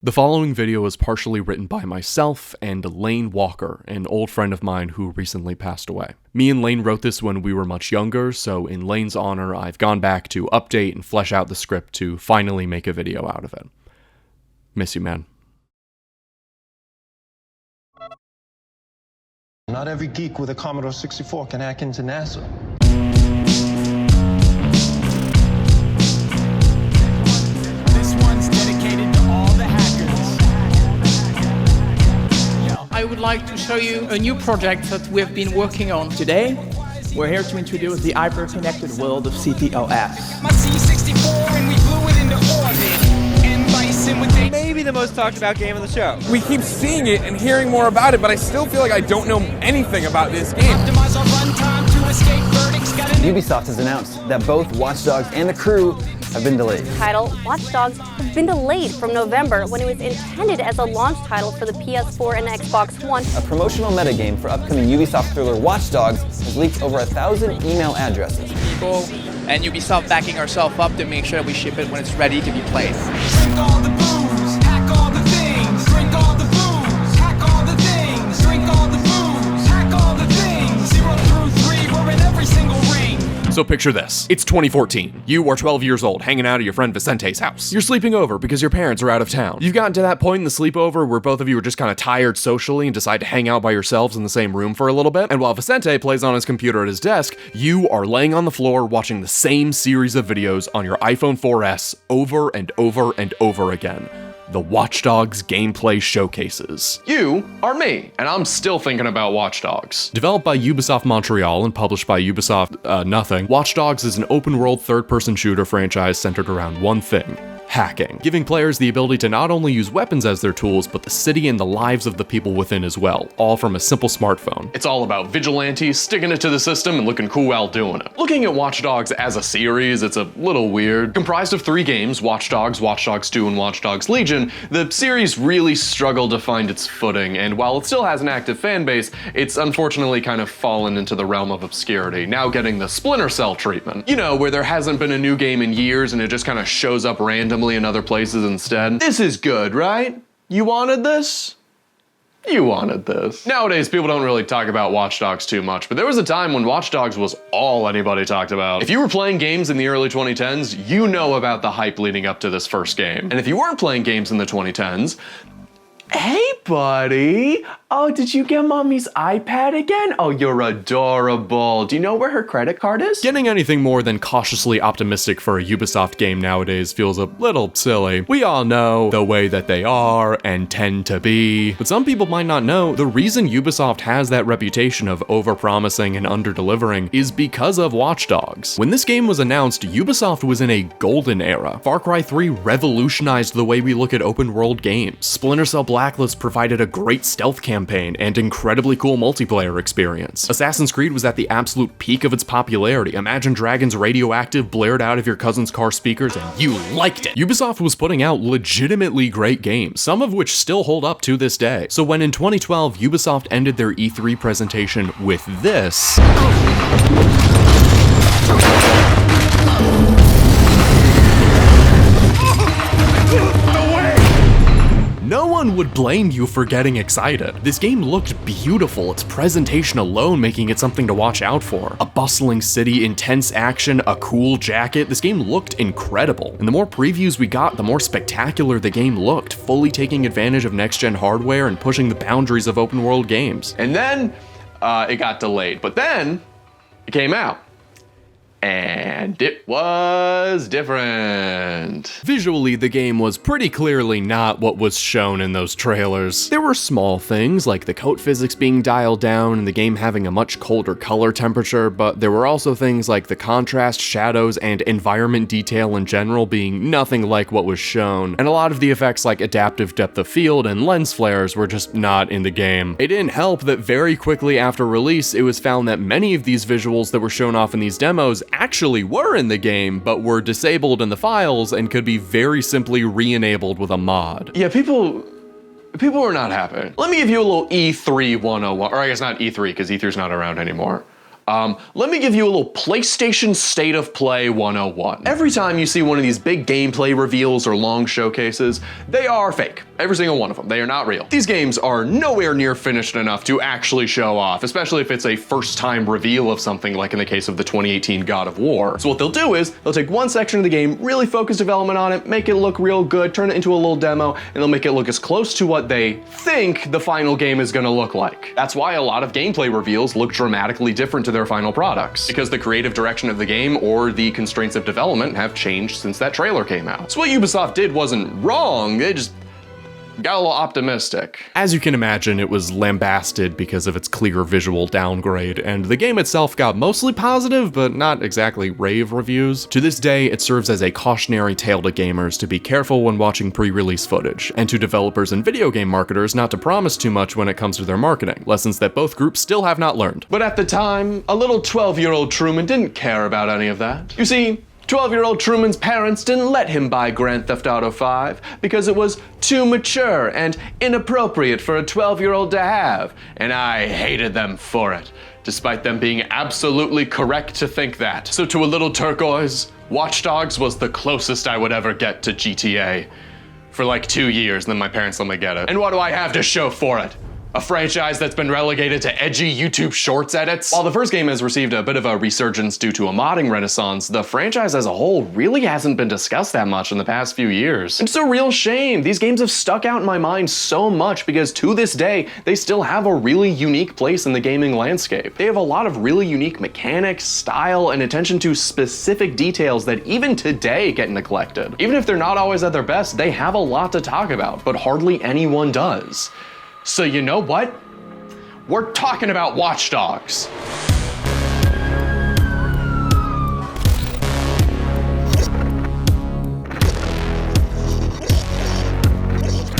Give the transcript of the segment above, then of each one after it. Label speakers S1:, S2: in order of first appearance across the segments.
S1: The following video is partially written by myself and Lane Walker, an old friend of mine who recently passed away. Me and Lane wrote this when we were much younger, so in Lane's honor, I've gone back to update and flesh out the script to finally make a video out of it. Miss you, man.
S2: Not every geek with a Commodore 64 can hack into NASA.
S3: I would like to show you a new project that we have been working on. Today, we're here to introduce the hyper-connected world of CTOS.
S4: My C64 and we blew it into orbit. And Bison with
S5: maybe the most talked about game of the show. We keep seeing it and hearing more about it, but I still feel like I don't know anything about this game.
S4: Optimize our runtime to escape verdicts.
S6: Ubisoft has announced that both Watch Dogs and The Crew have been delayed.
S7: Title Watch Dogs has been delayed from November when it was intended as a launch title for the PS4 and Xbox One.
S6: A promotional metagame for upcoming Ubisoft thriller Watch Dogs has leaked over 1,000 email addresses.
S3: People and Ubisoft backing ourselves up to make sure that we ship it when it's ready to be played.
S4: Drink all the booze, hack all the things. Drink all the booze, hack all the things. Drink all the booze, hack all the things. 0 through 3, we're in every single ring.
S1: So picture this. It's 2014. You are 12 years old, hanging out at your friend Vicente's house. You're sleeping over because your parents are out of town. You've gotten to that point in the sleepover where both of you are just kind of tired socially and decide to hang out by yourselves in the same room for a little bit. And while Vicente plays on his computer at his desk, you are laying on the floor watching the same series of videos on your iPhone 4S over and over and over again. The Watch Dogs gameplay showcases. You are me, and I'm still thinking about Watch Dogs. Developed by Ubisoft Montreal and published by Ubisoft nothing, Watch Dogs is an open-world third-person shooter franchise centered around one thing: hacking, giving players the ability to not only use weapons as their tools, but the city and the lives of the people within as well, all from a simple smartphone. It's all about vigilantes, sticking it to the system and looking cool while doing it. Looking at Watch Dogs as a series, it's a little weird. Comprised of 3 games, Watch Dogs, Watch Dogs 2, and Watch Dogs Legion, the series really struggled to find its footing, and while it still has an active fan base, it's unfortunately kind of fallen into the realm of obscurity, now getting the Splinter Cell treatment. You know, where there hasn't been a new game in years and it just kind of shows up randomly in other places instead. This is good, right? You wanted this? You wanted this. Nowadays, people don't really talk about Watch Dogs too much, but there was a time when Watch Dogs was all anybody talked about. If you were playing games in the early 2010s, you know about the hype leading up to this first game. And if you weren't playing games in the 2010s, hey buddy, oh, did you get mommy's iPad again? Oh, you're adorable. Do you know where her credit card is? Getting anything more than cautiously optimistic for a Ubisoft game nowadays feels a little silly. We all know the way that they are and tend to be, but some people might not know the reason Ubisoft has that reputation of overpromising and underdelivering is because of Watch Dogs. When this game was announced, Ubisoft was in a golden era. Far Cry 3 revolutionized the way we look at open world games. Splinter Cell Blacklist provided a great stealth campaign and incredibly cool multiplayer experience. Assassin's Creed was at the absolute peak of its popularity. Imagine Dragons Radioactive blared out of your cousin's car speakers and you liked it. Ubisoft was putting out legitimately great games, some of which still hold up to this day. So when in 2012, Ubisoft ended their E3 presentation with this, no one would blame you for getting excited. This game looked beautiful, its presentation alone making it something to watch out for. A bustling city, intense action, a cool jacket, this game looked incredible. And the more previews we got, the more spectacular the game looked, fully taking advantage of next-gen hardware and pushing the boundaries of open world games. And then, it got delayed, but then, it came out. And it was different. Visually, the game was pretty clearly not what was shown in those trailers. There were small things like the coat physics being dialed down and the game having a much colder color temperature, but there were also things like the contrast, shadows, and environment detail in general being nothing like what was shown, and a lot of the effects like adaptive depth of field and lens flares were just not in the game. It didn't help that very quickly after release, it was found that many of these visuals that were shown off in these demos actually were in the game, but were disabled in the files and could be very simply re-enabled with a mod. Yeah, people were not happy. Let me give you a little E3 101, or I guess not E3, because E3's not around anymore. Let me give you a little PlayStation State of Play 101. Every time you see one of these big gameplay reveals or long showcases, they are fake. Every single one of them. They are not real. These games are nowhere near finished enough to actually show off, especially if it's a first-time reveal of something like in the case of the 2018 God of War. So what they'll do is, they'll take one section of the game, really focus development on it, make it look real good, turn it into a little demo, and they'll make it look as close to what they think the final game is gonna look like. That's why a lot of gameplay reveals look dramatically different to their final products, because the creative direction of the game or the constraints of development have changed since that trailer came out. So what Ubisoft did wasn't wrong, they just got a little optimistic. As you can imagine, it was lambasted because of its clear visual downgrade, and the game itself got mostly positive, but not exactly rave reviews. To this day, it serves as a cautionary tale to gamers to be careful when watching pre-release footage, and to developers and video game marketers not to promise too much when it comes to their marketing, lessons that both groups still have not learned. But at the time, a little 12-year-old Truman didn't care about any of that. You see, 12-year-old Truman's parents didn't let him buy Grand Theft Auto 5 because it was too mature and inappropriate for a 12-year-old to have, and I hated them for it, despite them being absolutely correct to think that. So to a little Turqoiz, Watch Dogs was the closest I would ever get to GTA. For like 2 years, and then my parents let me get it. And what do I have to show for it? A franchise that's been relegated to edgy YouTube Shorts edits? While the first game has received a bit of a resurgence due to a modding renaissance, the franchise as a whole really hasn't been discussed that much in the past few years. And it's a real shame. These games have stuck out in my mind so much because to this day, they still have a really unique place in the gaming landscape. They have a lot of really unique mechanics, style, and attention to specific details that even today get neglected. Even if they're not always at their best, they have a lot to talk about, but hardly anyone does. So you know what? We're talking about Watch Dogs.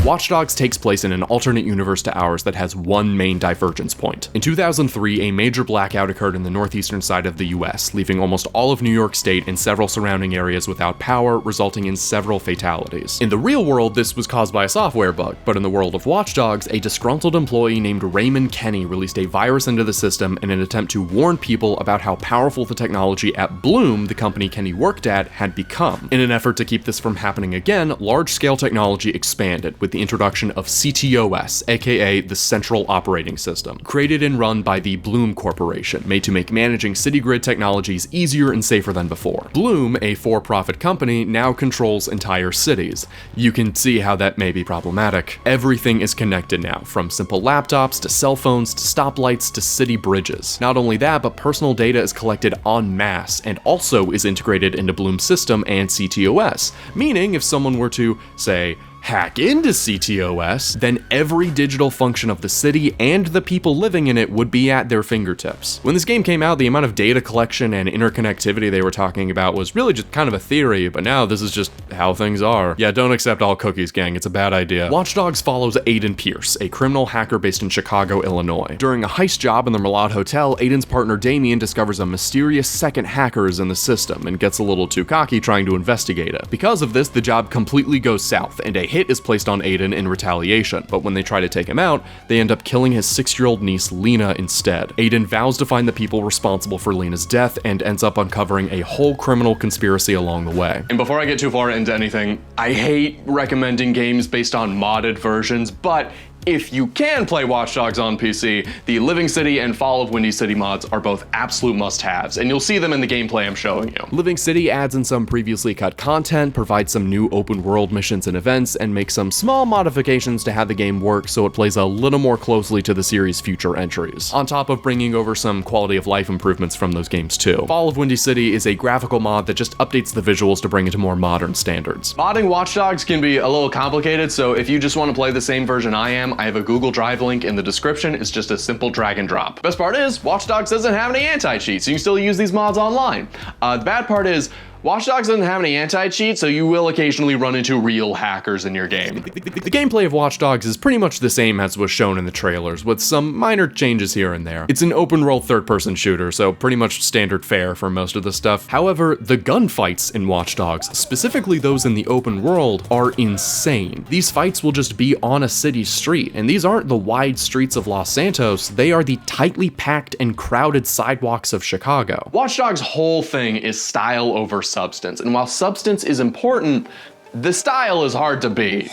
S1: Watch Dogs takes place in an alternate universe to ours that has one main divergence point. In 2003, a major blackout occurred in the northeastern side of the US, leaving almost all of New York State and several surrounding areas without power, resulting in several fatalities. In the real world, this was caused by a software bug, but in the world of Watch Dogs, a disgruntled employee named Raymond Kenny released a virus into the system in an attempt to warn people about how powerful the technology at Bloom, the company Kenny worked at, had become. In an effort to keep this from happening again, large-scale technology expanded, with the introduction of CTOS, aka the Central Operating System, created and run by the Bloom Corporation, made to make managing city grid technologies easier and safer than before. Bloom, a for-profit company, now controls entire cities. You can see how that may be problematic. Everything is connected now, from simple laptops to cell phones to stoplights to city bridges. Not only that, but personal data is collected en masse and also is integrated into Bloom's system and CTOS, meaning if someone were to, say, hack into CTOS, then every digital function of the city and the people living in it would be at their fingertips. When this game came out, the amount of data collection and interconnectivity they were talking about was really just kind of a theory, but now this is just how things are. Yeah, don't accept all cookies, gang. It's a bad idea. Watch Dogs follows Aiden Pearce, a criminal hacker based in Chicago, Illinois. During a heist job in the Merlot Hotel, Aiden's partner Damien discovers a mysterious second hacker is in the system and gets a little too cocky trying to investigate it. Because of this, the job completely goes south, and a hit is placed on Aiden in retaliation, but when they try to take him out, they end up killing his 6-year-old niece Lena instead. Aiden vows to find the people responsible for Lena's death and ends up uncovering a whole criminal conspiracy along the way. And before I get too far into anything, I hate recommending games based on modded versions, but if you can play Watch Dogs on PC, the Living City and Fall of Windy City mods are both absolute must-haves, and you'll see them in the gameplay I'm showing you. Living City adds in some previously cut content, provides some new open-world missions and events, and makes some small modifications to how the game works so it plays a little more closely to the series' future entries, on top of bringing over some quality-of-life improvements from those games too. Fall of Windy City is a graphical mod that just updates the visuals to bring it to more modern standards. Modding Watch Dogs can be a little complicated, so if you just want to play the same version I am, I have a Google Drive link in the description. It's just a simple drag and drop. Best part is, Watch Dogs doesn't have any anti-cheats, so you can still use these mods online. The bad part is, Watch Dogs doesn't have any anti-cheat, so you will occasionally run into real hackers in your game. The gameplay of Watch Dogs is pretty much the same as was shown in the trailers, with some minor changes here and there. It's an open-world third-person shooter, so pretty much standard fare for most of the stuff. However, the gunfights in Watch Dogs, specifically those in the open world, are insane. These fights will just be on a city street, and these aren't the wide streets of Los Santos, they are the tightly packed and crowded sidewalks of Chicago. Watch Dogs' whole thing is style over substance, and while substance is important, the style is hard to beat.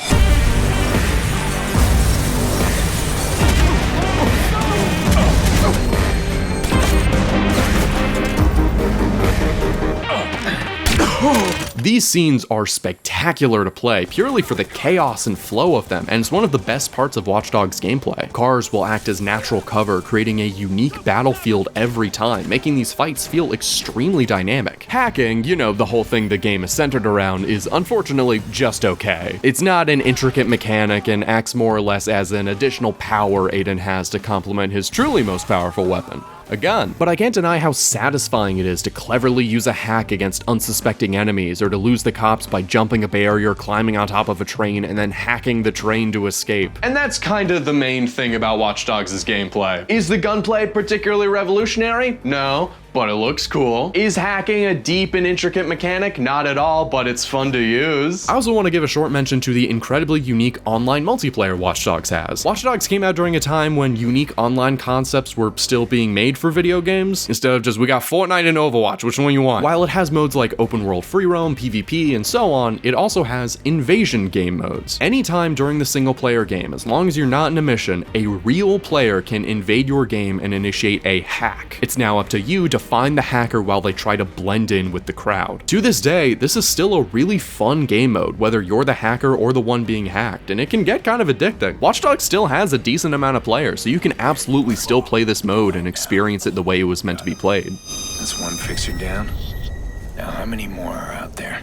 S1: These scenes are spectacular to play, purely for the chaos and flow of them, and it's one of the best parts of Watch Dogs gameplay. Cars will act as natural cover, creating a unique battlefield every time, making these fights feel extremely dynamic. Hacking, you know, the whole thing the game is centered around, is unfortunately just okay. It's not an intricate mechanic and acts more or less as an additional power Aiden has to complement his truly most powerful weapon, a gun. But I can't deny how satisfying it is to cleverly use a hack against unsuspecting enemies, or to lose the cops by jumping a barrier, climbing on top of a train, and then hacking the train to escape. And that's kind of the main thing about Watch Dogs' gameplay. Is the gunplay particularly revolutionary? No, but it looks cool. Is hacking a deep and intricate mechanic? Not at all, but it's fun to use. I also want to give a short mention to the incredibly unique online multiplayer Watch Dogs has. Watch Dogs came out during a time when unique online concepts were still being made for video games, instead of just, we got Fortnite and Overwatch, which one you want? While it has modes like open world free roam, PvP, and so on, it also has invasion game modes. Anytime during the single player game, as long as you're not in a mission, a real player can invade your game and initiate a hack. It's now up to you to find the hacker while they try to blend in with the crowd. To this day, this is still a really fun game mode, whether you're the hacker or the one being hacked, and it can get kind of addicting. Watch Dogs still has a decent amount of players, so you can absolutely still play this mode and experience it the way it was meant to be played.
S8: That's one fixer down. Now how many more are out there?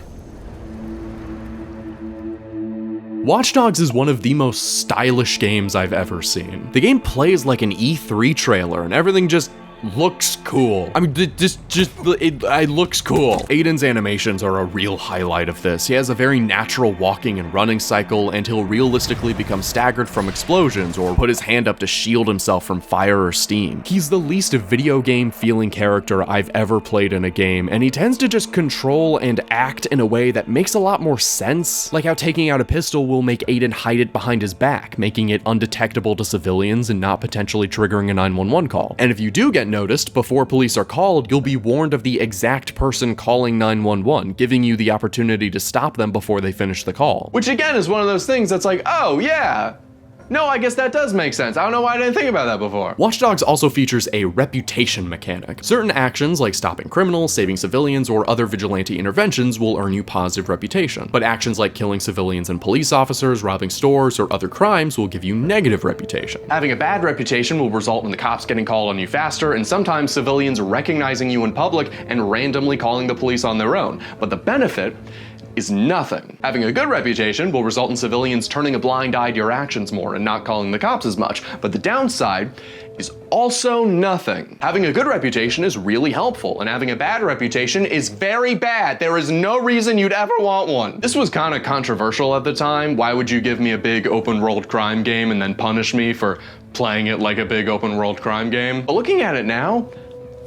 S1: Watch Dogs is one of the most stylish games I've ever seen. The game plays like an E3 trailer, and everything just looks cool. I mean, it looks cool. Aiden's animations are a real highlight of this. He has a very natural walking and running cycle, and he'll realistically become staggered from explosions or put his hand up to shield himself from fire or steam. He's the least video game feeling character I've ever played in a game, and he tends to just control and act in a way that makes a lot more sense, like how taking out a pistol will make Aiden hide it behind his back, making it undetectable to civilians and not potentially triggering a 911 call. And if you do get noticed before police are called, you'll be warned of the exact person calling 911, giving you the opportunity to stop them before they finish the call. Which again is one of those things that's like, oh yeah, no, I guess that does make sense. I don't know why I didn't think about that before. Watch Dogs also features a reputation mechanic. Certain actions like stopping criminals, saving civilians, or other vigilante interventions will earn you positive reputation. But actions like killing civilians and police officers, robbing stores, or other crimes will give you negative reputation. Having a bad reputation will result in the cops getting called on you faster, and sometimes civilians recognizing you in public and randomly calling the police on their own. But the benefit is nothing. Having a good reputation will result in civilians turning a blind eye to your actions more and not calling the cops as much, but the downside is also nothing. Having a good reputation is really helpful, and having a bad reputation is very bad. There is no reason you'd ever want one. This was kind of controversial at the time. Why would you give me a big open world crime game and then punish me for playing it like a big open world crime game? But looking at it now,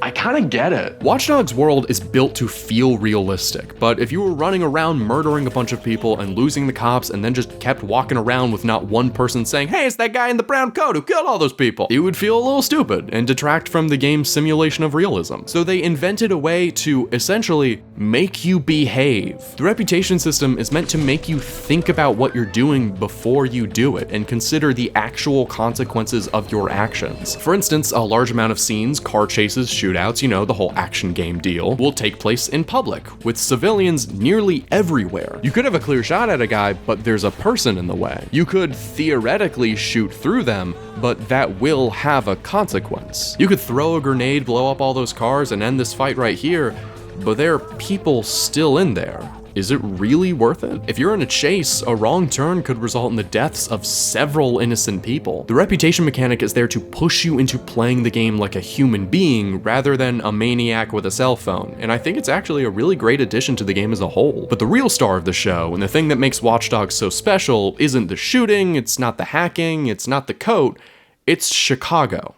S1: I kind of get it. Watch Dogs' world is built to feel realistic, but if you were running around murdering a bunch of people and losing the cops and then just kept walking around with not one person saying, hey, it's that guy in the brown coat who killed all those people, it would feel a little stupid and detract from the game's simulation of realism. So they invented a way to essentially make you behave. The reputation system is meant to make you think about what you're doing before you do it and consider the actual consequences of your actions. For instance, a large amount of scenes, car chases, shootouts, you know, the whole action game deal, will take place in public, with civilians nearly everywhere. You could have a clear shot at a guy, but there's a person in the way. You could theoretically shoot through them, but that will have a consequence. You could throw a grenade, blow up all those cars, and end this fight right here, but there are people still in there. Is it really worth it? If you're in a chase, a wrong turn could result in the deaths of several innocent people. The reputation mechanic is there to push you into playing the game like a human being rather than a maniac with a cell phone, and I think it's actually a really great addition to the game as a whole. But the real star of the show, and the thing that makes Watch Dogs so special, isn't the shooting, it's not the hacking, it's not the coat, it's Chicago.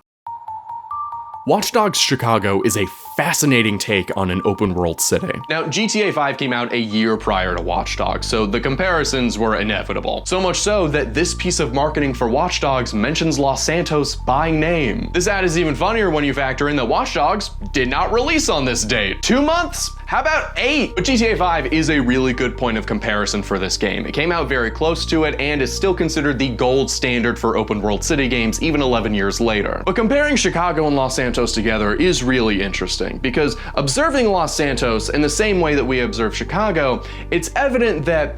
S1: Watch Dogs Chicago is a fascinating take on an open world city. Now, GTA 5 came out a year prior to Watch Dogs, so the comparisons were inevitable. So much so that this piece of marketing for Watch Dogs mentions Los Santos by name. This ad is even funnier when you factor in that Watch Dogs did not release on this date. 2 months? How about 8? But GTA 5 is a really good point of comparison for this game. It came out very close to it and is still considered the gold standard for open world city games even 11 years later. But comparing Chicago and Los Santos together is really interesting. interesting, because observing Los Santos in the same way that we observe Chicago, it's evident that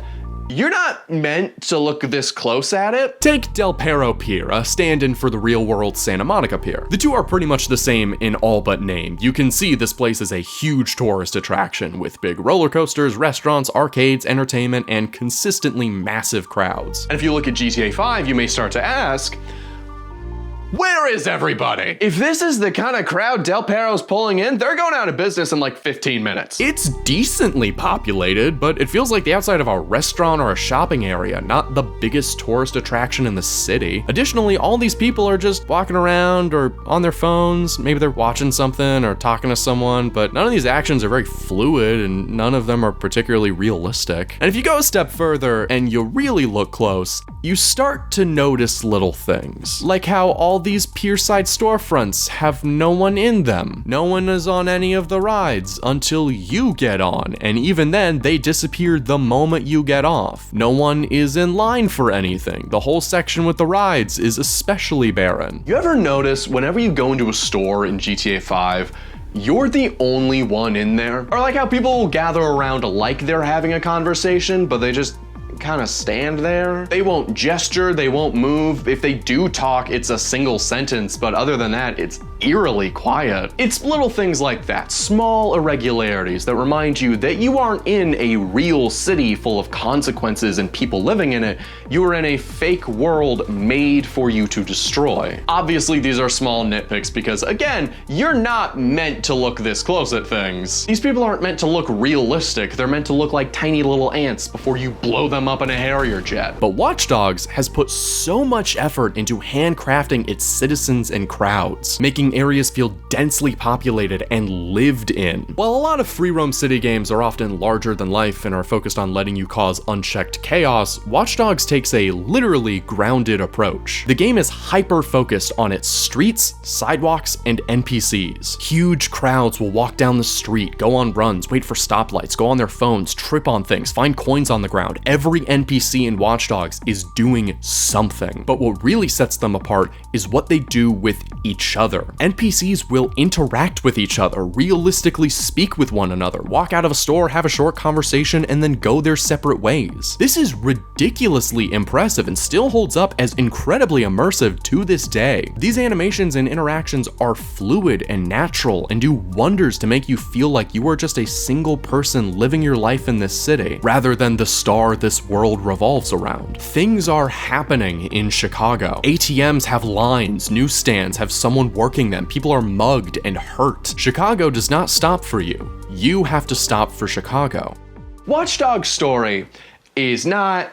S1: you're not meant to look this close at it. Take Del Perro Pier, a stand-in for the real-world Santa Monica Pier. The two are pretty much the same in all but name. You can see this place is a huge tourist attraction with big roller coasters, restaurants, arcades, entertainment, and consistently massive crowds. And if you look at GTA 5, you may start to ask, where is everybody? If this is the kind of crowd Del Perro's pulling in, they're going out of business in like 15 minutes. It's decently populated, but it feels like the outside of a restaurant or a shopping area, not the biggest tourist attraction in the city. Additionally, all these people are just walking around or on their phones. Maybe they're watching something or talking to someone, but none of these actions are very fluid and none of them are particularly realistic. And if you go a step further and you really look close, you start to notice little things, like how all these pierside storefronts have no one in them. No one is on any of the rides until you get on, and even then, they disappear the moment you get off. No one is in line for anything. The whole section with the rides is especially barren. You ever notice whenever you go into a store in GTA 5, you're the only one in there? Or like how people will gather around like they're having a conversation, but they just kind of stand there. They won't gesture, they won't move. If they do talk, it's a single sentence, but other than that, it's eerily quiet. It's little things like that, small irregularities that remind you that you aren't in a real city full of consequences and people living in it. You are in a fake world made for you to destroy. Obviously, these are small nitpicks because, again, you're not meant to look this close at things. These people aren't meant to look realistic. They're meant to look like tiny little ants before you blow them up in a Harrier jet. But Watch Dogs has put so much effort into handcrafting its citizens and crowds, making areas feel densely populated and lived in. While a lot of free roam city games are often larger than life and are focused on letting you cause unchecked chaos, Watch Dogs takes a literally grounded approach. The game is hyper-focused on its streets, sidewalks, and NPCs. Huge crowds will walk down the street, go on runs, wait for stoplights, go on their phones, trip on things, find coins on the ground. Every NPC in Watch Dogs is doing something. But what really sets them apart is what they do with each other. NPCs will interact with each other, realistically speak with one another, walk out of a store, have a short conversation, and then go their separate ways. This is ridiculously impressive and still holds up as incredibly immersive to this day. These animations and interactions are fluid and natural and do wonders to make you feel like you are just a single person living your life in this city, rather than the star this world revolves around. Things are happening in Chicago. ATMs have lines, newsstands have someone working them, people are mugged and hurt. Chicago does not stop for you. You have to stop for Chicago. Watch Dogs' story is not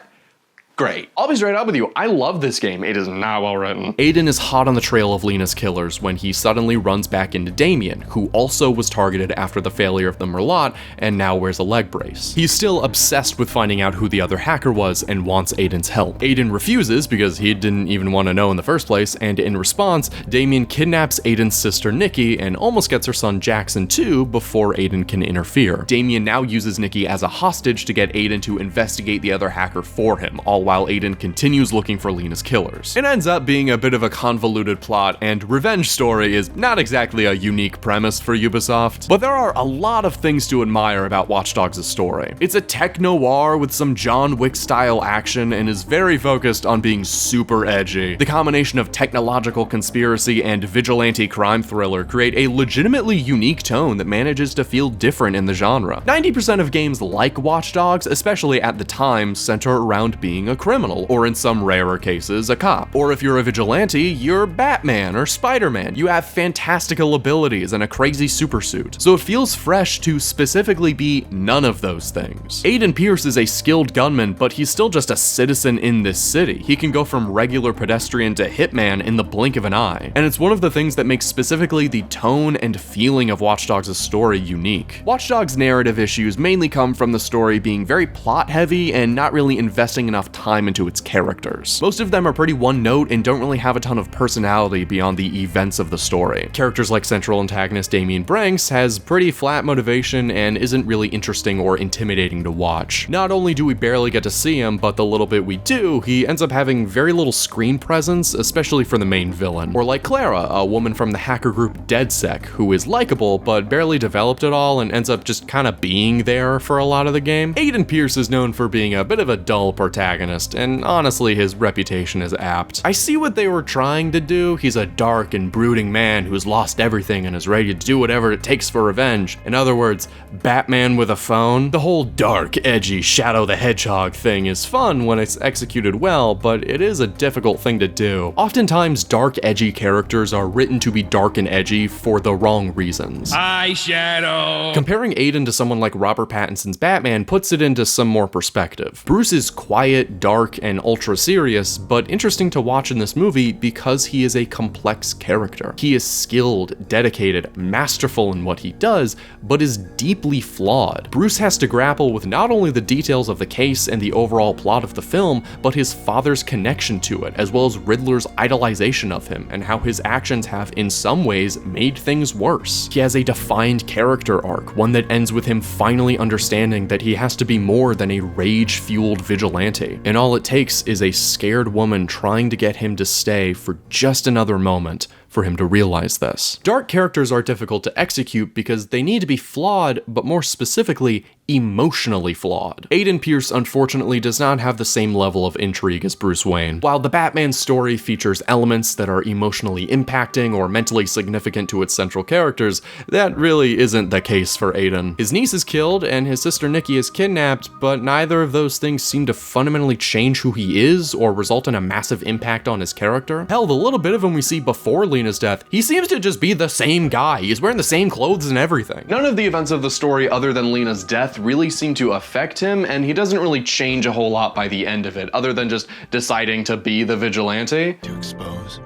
S1: great. I'll be straight up with you, I love this game. It is not well written. Aiden is hot on the trail of Lena's killers when he suddenly runs back into Damien, who also was targeted after the failure of the Merlot and now wears a leg brace. He's still obsessed with finding out who the other hacker was and wants Aiden's help. Aiden refuses because he didn't even want to know in the first place, and in response, Damien kidnaps Aiden's sister Nikki and almost gets her son Jackson too before Aiden can interfere. Damien now uses Nikki as a hostage to get Aiden to investigate the other hacker for him, all while Aiden continues looking for Lena's killers. It ends up being a bit of a convoluted plot, and revenge story is not exactly a unique premise for Ubisoft, but there are a lot of things to admire about Watch Dogs' story. It's a tech-noir with some John Wick-style action and is very focused on being super edgy. The combination of technological conspiracy and vigilante crime thriller create a legitimately unique tone that manages to feel different in the genre. 90% of games like Watch Dogs, especially at the time, center around being a criminal, or in some rarer cases, a cop. Or if you're a vigilante, you're Batman or Spider-Man. You have fantastical abilities and a crazy supersuit. So it feels fresh to specifically be none of those things. Aiden Pearce is a skilled gunman, but he's still just a citizen in this city. He can go from regular pedestrian to hitman in the blink of an eye. And it's one of the things that makes specifically the tone and feeling of Watch Dogs' story unique. Watch Dogs' narrative issues mainly come from the story being very plot heavy and not really investing enough time into its characters. Most of them are pretty one note and don't really have a ton of personality beyond the events of the story. Characters like central antagonist Damien Branks has pretty flat motivation and isn't really interesting or intimidating to watch. Not only do we barely get to see him, but the little bit we do, he ends up having very little screen presence, especially for the main villain. Or like Clara, a woman from the hacker group DedSec, who is likable but barely developed at all and ends up just kind of being there for a lot of the game. Aiden Pearce is known for being a bit of a dull protagonist, and honestly his reputation is apt. I see what they were trying to do. He's a dark and brooding man who's lost everything and is ready to do whatever it takes for revenge. In other words, Batman with a phone. The whole dark, edgy Shadow the Hedgehog thing is fun when it's executed well, but it is a difficult thing to do. Oftentimes, dark, edgy characters are written to be dark and edgy for the wrong reasons.
S4: Hi, Shadow.
S1: Comparing Aiden to someone like Robert Pattinson's Batman puts it into some more perspective. Bruce is quiet, dark, and ultra serious, but interesting to watch in this movie because he is a complex character. He is skilled, dedicated, masterful in what he does, but is deeply flawed. Bruce has to grapple with not only the details of the case and the overall plot of the film, but his father's connection to it, as well as Riddler's idolization of him, and how his actions have in some ways made things worse. He has a defined character arc, one that ends with him finally understanding that he has to be more than a rage-fueled vigilante, and all it takes is a scared woman trying to get him to stay for just another moment for him to realize this. Dark characters are difficult to execute because they need to be flawed, but more specifically, emotionally flawed. Aiden Pearce unfortunately does not have the same level of intrigue as Bruce Wayne. While the Batman story features elements that are emotionally impacting or mentally significant to its central characters, that really isn't the case for Aiden. His niece is killed and his sister Nikki is kidnapped, but neither of those things seem to fundamentally change who he is or result in a massive impact on his character. Hell, the little bit of him we see before Lena's death, he seems to just be the same guy. He's wearing the same clothes and everything. None of the events of the story other than Lena's death really seem to affect him, and he doesn't really change a whole lot by the end of it, other than just deciding to be the vigilante.
S8: To expose,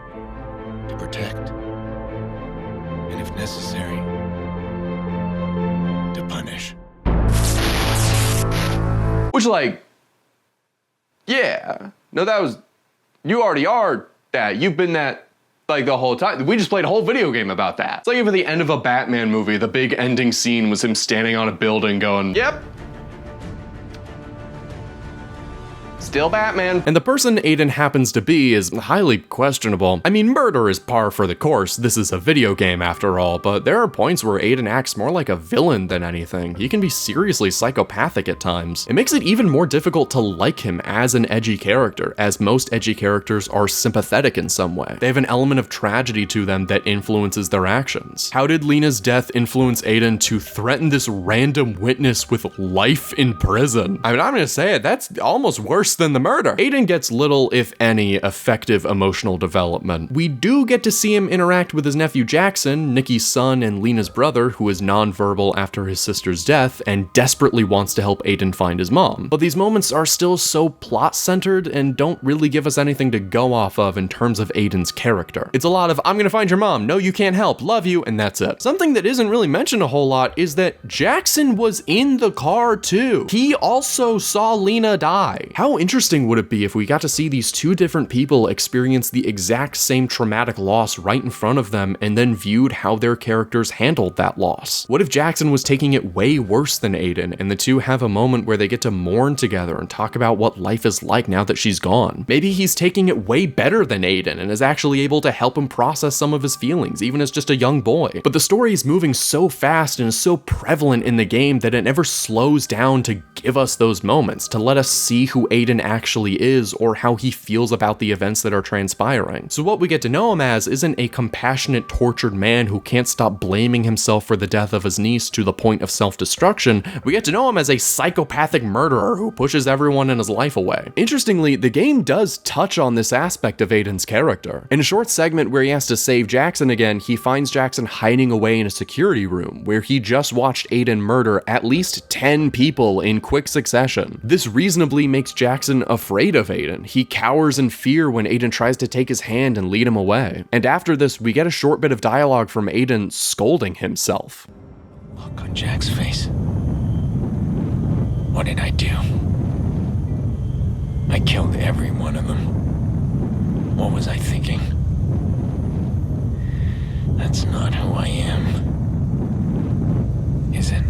S8: to protect, and if necessary, to punish.
S1: Which, like, yeah. No, that was, you already are that. You've been that, like, the whole time. We just played a whole video game about that. It's like if at the end of a Batman movie, the big ending scene was him standing on a building going, yep, still Batman. And the person Aiden happens to be is highly questionable. I mean, murder is par for the course. This is a video game after all, but there are points where Aiden acts more like a villain than anything. He can be seriously psychopathic at times. It makes it even more difficult to like him as an edgy character, as most edgy characters are sympathetic in some way. They have an element of tragedy to them that influences their actions. How did Lena's death influence Aiden to threaten this random witness with life in prison? I mean, I'm gonna say it, that's almost worse than the murder. Aiden gets little, if any, effective emotional development. We do get to see him interact with his nephew Jackson, Nikki's son and Lena's brother, who is nonverbal after his sister's death and desperately wants to help Aiden find his mom. But these moments are still so plot-centered and don't really give us anything to go off of in terms of Aiden's character. It's a lot of, I'm gonna find your mom, no you can't help, love you, and that's it. Something that isn't really mentioned a whole lot is that Jackson was in the car too. He also saw Lena die. How interesting would it be if we got to see these two different people experience the exact same traumatic loss right in front of them and then viewed how their characters handled that loss? What if Jackson was taking it way worse than Aiden and the two have a moment where they get to mourn together and talk about what life is like now that she's gone? Maybe he's taking it way better than Aiden and is actually able to help him process some of his feelings, even as just a young boy. But the story is moving so fast and is so prevalent in the game that it never slows down to give us those moments, to let us see who Aiden actually is or how he feels about the events that are transpiring. So what we get to know him as isn't a compassionate, tortured man who can't stop blaming himself for the death of his niece to the point of self-destruction. We get to know him as a psychopathic murderer who pushes everyone in his life away. Interestingly, the game does touch on this aspect of Aiden's character. In a short segment where he has to save Jackson again, he finds Jackson hiding away in a security room where he just watched Aiden murder at least 10 people in quick succession. This reasonably makes Jackson afraid of Aiden. He cowers in fear when Aiden tries to take his hand and lead him away. And after this, we get a short bit of dialogue from Aiden scolding himself.
S8: Look on Jack's face. What did I do? I killed every one of them. What was I thinking? That's not who I am. Is it?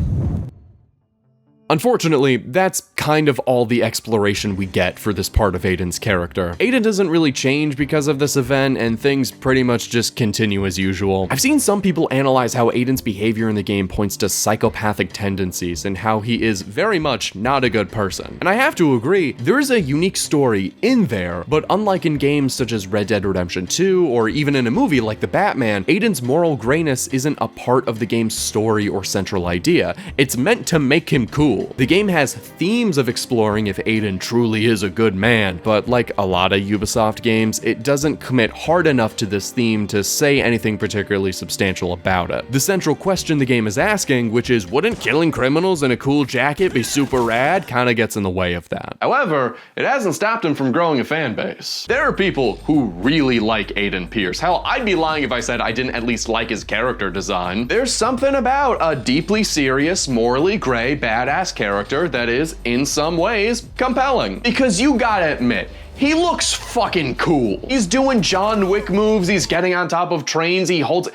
S1: Unfortunately, that's kind of all the exploration we get for this part of Aiden's character. Aiden doesn't really change because of this event, and things pretty much just continue as usual. I've seen some people analyze how Aiden's behavior in the game points to psychopathic tendencies and how he is very much not a good person. And I have to agree, there is a unique story in there, but unlike in games such as Red Dead Redemption 2, or even in a movie like The Batman, Aiden's moral grayness isn't a part of the game's story or central idea. It's meant to make him cool. The game has themes of exploring if Aiden truly is a good man, but like a lot of Ubisoft games, it doesn't commit hard enough to this theme to say anything particularly substantial about it. The central question the game is asking, which is, wouldn't killing criminals in a cool jacket be super rad, kinda gets in the way of that. However, it hasn't stopped him from growing a fan base. There are people who really like Aiden Pearce. Hell, I'd be lying if I said I didn't at least like his character design. There's something about a deeply serious, morally gray, badass character that is, in some ways, compelling. Because you gotta admit, he looks fucking cool. He's doing John Wick moves, he's getting on top of trains, he holds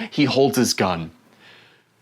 S1: his gun.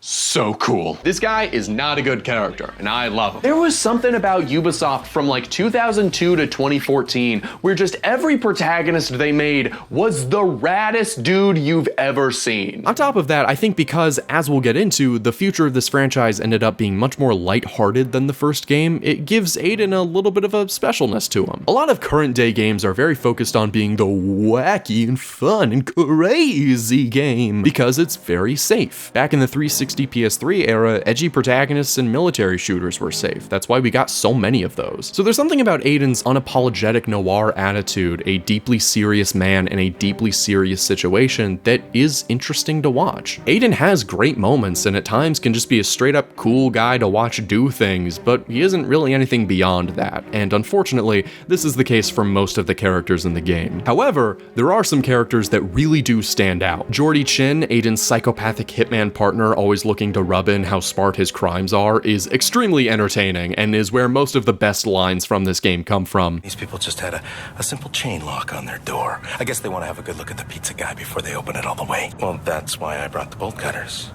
S1: So cool. This guy is not a good character, and I love him. There was something about Ubisoft from like 2002 to 2014 where just every protagonist they made was the raddest dude you've ever seen. On top of that, I think because, as we'll get into, the future of this franchise ended up being much more lighthearted than the first game, it gives Aiden a little bit of a specialness to him. A lot of current day games are very focused on being the wacky and fun and crazy game because it's very safe. Back in the 360 PS3 era, edgy protagonists and military shooters were safe. That's why we got so many of those. So there's something about Aiden's unapologetic noir attitude, a deeply serious man in a deeply serious situation, that is interesting to watch. Aiden has great moments and at times can just be a straight up cool guy to watch do things, but he isn't really anything beyond that, and unfortunately, this is the case for most of the characters in the game. However, there are some characters that really do stand out. Jordy Chin, Aiden's psychopathic hitman partner, always looking to rub in how smart his crimes are, is extremely entertaining and is where most of the best lines from this game come from.
S9: These people just had a simple chain lock on their door. I guess they want to have a good look at the pizza guy before they open it all the way. Well, that's why I brought the bolt cutters.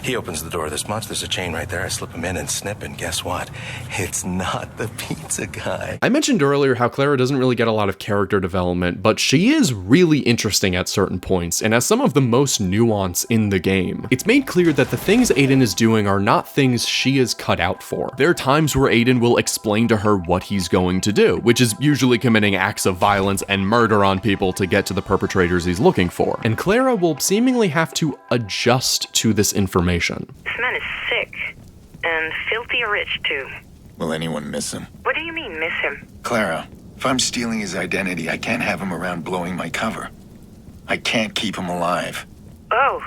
S9: He opens the door this much, there's a chain right there, I slip him in and snip, and guess what? It's not the pizza guy.
S1: I mentioned earlier how Clara doesn't really get a lot of character development, but she is really interesting at certain points, and has some of the most nuance in the game. It's made clear that the things Aiden is doing are not things she is cut out for. There are times where Aiden will explain to her what he's going to do, which is usually committing acts of violence and murder on people to get to the perpetrators he's looking for, and Clara will seemingly have to adjust to this information.
S10: This man is sick and filthy rich too.
S8: Will anyone miss him?
S10: What do you mean, miss him?
S8: Clara, if I'm stealing his identity, I can't have him around blowing my cover. I can't keep him alive.
S10: Oh.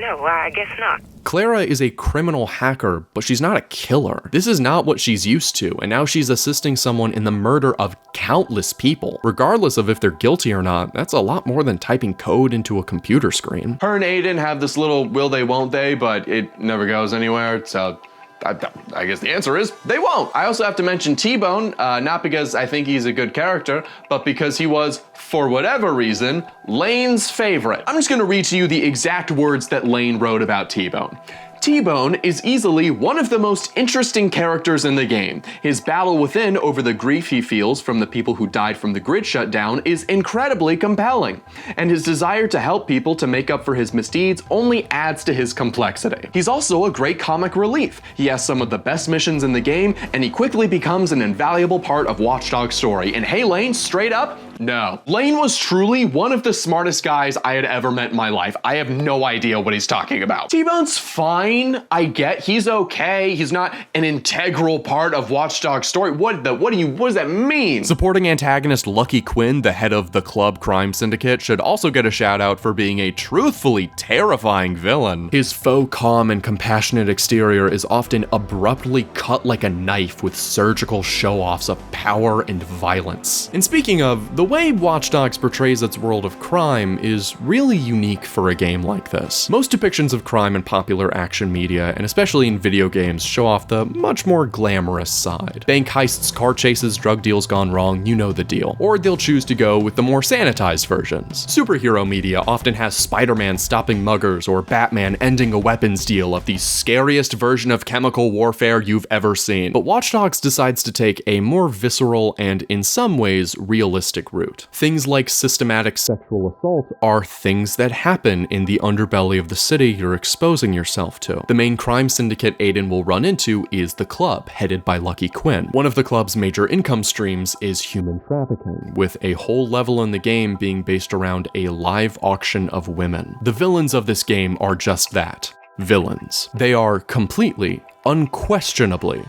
S10: No, I guess not.
S1: Clara is a criminal hacker, but she's not a killer. This is not what she's used to, and now she's assisting someone in the murder of countless people. Regardless of if they're guilty or not, that's a lot more than typing code into a computer screen. Her and Aiden have this little will they won't they, but it never goes anywhere, so I guess the answer is they won't. I also have to mention T-Bone, not because I think he's a good character, but because he was, for whatever reason, Lane's favorite. I'm just gonna read to you the exact words that Lane wrote about T-Bone. T-Bone is easily one of the most interesting characters in the game. His battle within over the grief he feels from the people who died from the grid shutdown is incredibly compelling, and his desire to help people to make up for his misdeeds only adds to his complexity. He's also a great comic relief. He has some of the best missions in the game, and he quickly becomes an invaluable part of Watch Dogs' story. And hey Lane, straight up, no. Lane was truly one of the smartest guys I had ever met in my life. I have no idea what he's talking about. T-Bone's fine, I get, he's okay. He's not an integral part of Watch Dogs' story. What does that mean? Supporting antagonist Lucky Quinn, the head of the Club Crime Syndicate, should also get a shout out for being a truthfully terrifying villain. His faux calm and compassionate exterior is often abruptly cut like a knife with surgical show-offs of power and violence. And speaking of, the way Watch Dogs portrays its world of crime is really unique for a game like this. Most depictions of crime in popular action media, and especially in video games, show off the much more glamorous side. Bank heists, car chases, drug deals gone wrong, you know the deal. Or they'll choose to go with the more sanitized versions. Superhero media often has Spider-Man stopping muggers or Batman ending a weapons deal of the scariest version of chemical warfare you've ever seen. But Watch Dogs decides to take a more visceral and, in some ways, realistic route. Things like systematic sexual assault are things that happen in the underbelly of the city you're exposing yourself to. The main crime syndicate Aiden will run into is the Club, headed by Lucky Quinn. One of the Club's major income streams is human trafficking, with a whole level in the game being based around a live auction of women. The villains of this game are just that. Villains. They are completely, unquestionably,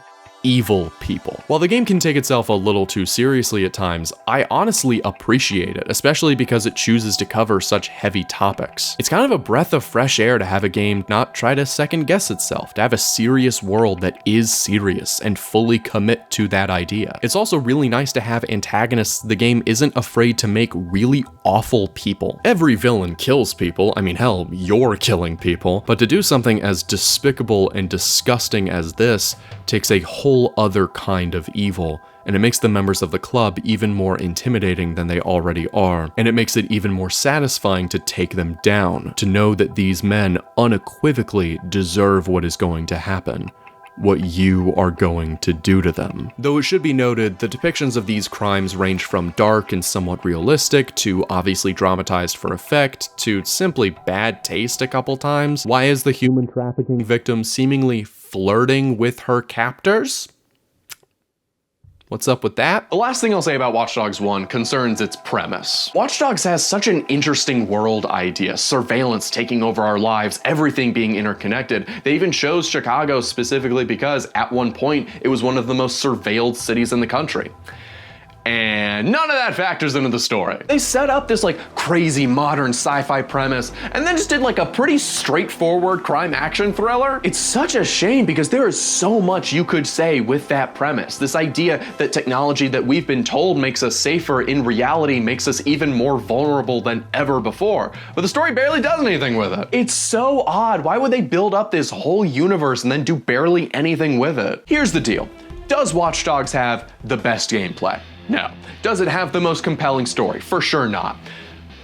S1: evil people. While the game can take itself a little too seriously at times, I honestly appreciate it, especially because it chooses to cover such heavy topics. It's kind of a breath of fresh air to have a game not try to second guess itself, to have a serious world that is serious and fully commit to that idea. It's also really nice to have antagonists the game isn't afraid to make really awful people. Every villain kills people, I mean hell, you're killing people, but to do something as despicable and disgusting as this takes a whole other kind of evil, and it makes the members of the Club even more intimidating than they already are, and it makes it even more satisfying to take them down, to know that these men unequivocally deserve what is going to happen, what you are going to do to them. Though it should be noted, the depictions of these crimes range from dark and somewhat realistic, to obviously dramatized for effect, to simply bad taste a couple times. Why is the human trafficking victim seemingly flirting with her captors? What's up with that? The last thing I'll say about Watch Dogs 1 concerns its premise. Watch Dogs has such an interesting world idea, surveillance taking over our lives, everything being interconnected. They even chose Chicago specifically because at one point it was one of the most surveilled cities in the country. And none of that factors into the story. They set up this like crazy modern sci-fi premise and then just did like a pretty straightforward crime action thriller. It's such a shame because there is so much you could say with that premise. This idea that technology that we've been told makes us safer in reality makes us even more vulnerable than ever before. But the story barely does anything with it. It's so odd. Why would they build up this whole universe and then do barely anything with it? Here's the deal. Does Watch Dogs have the best gameplay? No. Does it have the most compelling story? For sure not.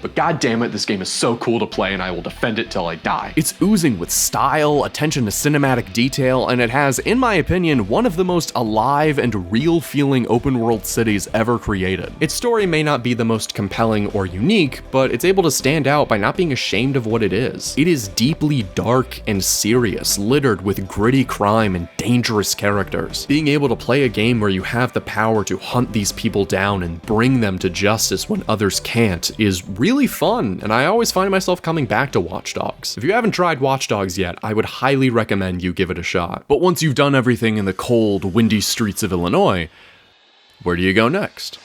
S1: But god damn it, this game is so cool to play and I will defend it till I die. It's oozing with style, attention to cinematic detail, and it has, in my opinion, one of the most alive and real feeling open world cities ever created. Its story may not be the most compelling or unique, but it's able to stand out by not being ashamed of what it is. It is deeply dark and serious, littered with gritty crime and dangerous characters. Being able to play a game where you have the power to hunt these people down and bring them to justice when others can't is really fun, and I always find myself coming back to Watch Dogs. If you haven't tried Watch Dogs yet, I would highly recommend you give it a shot. But once you've done everything in the cold, windy streets of Illinois, where do you go next?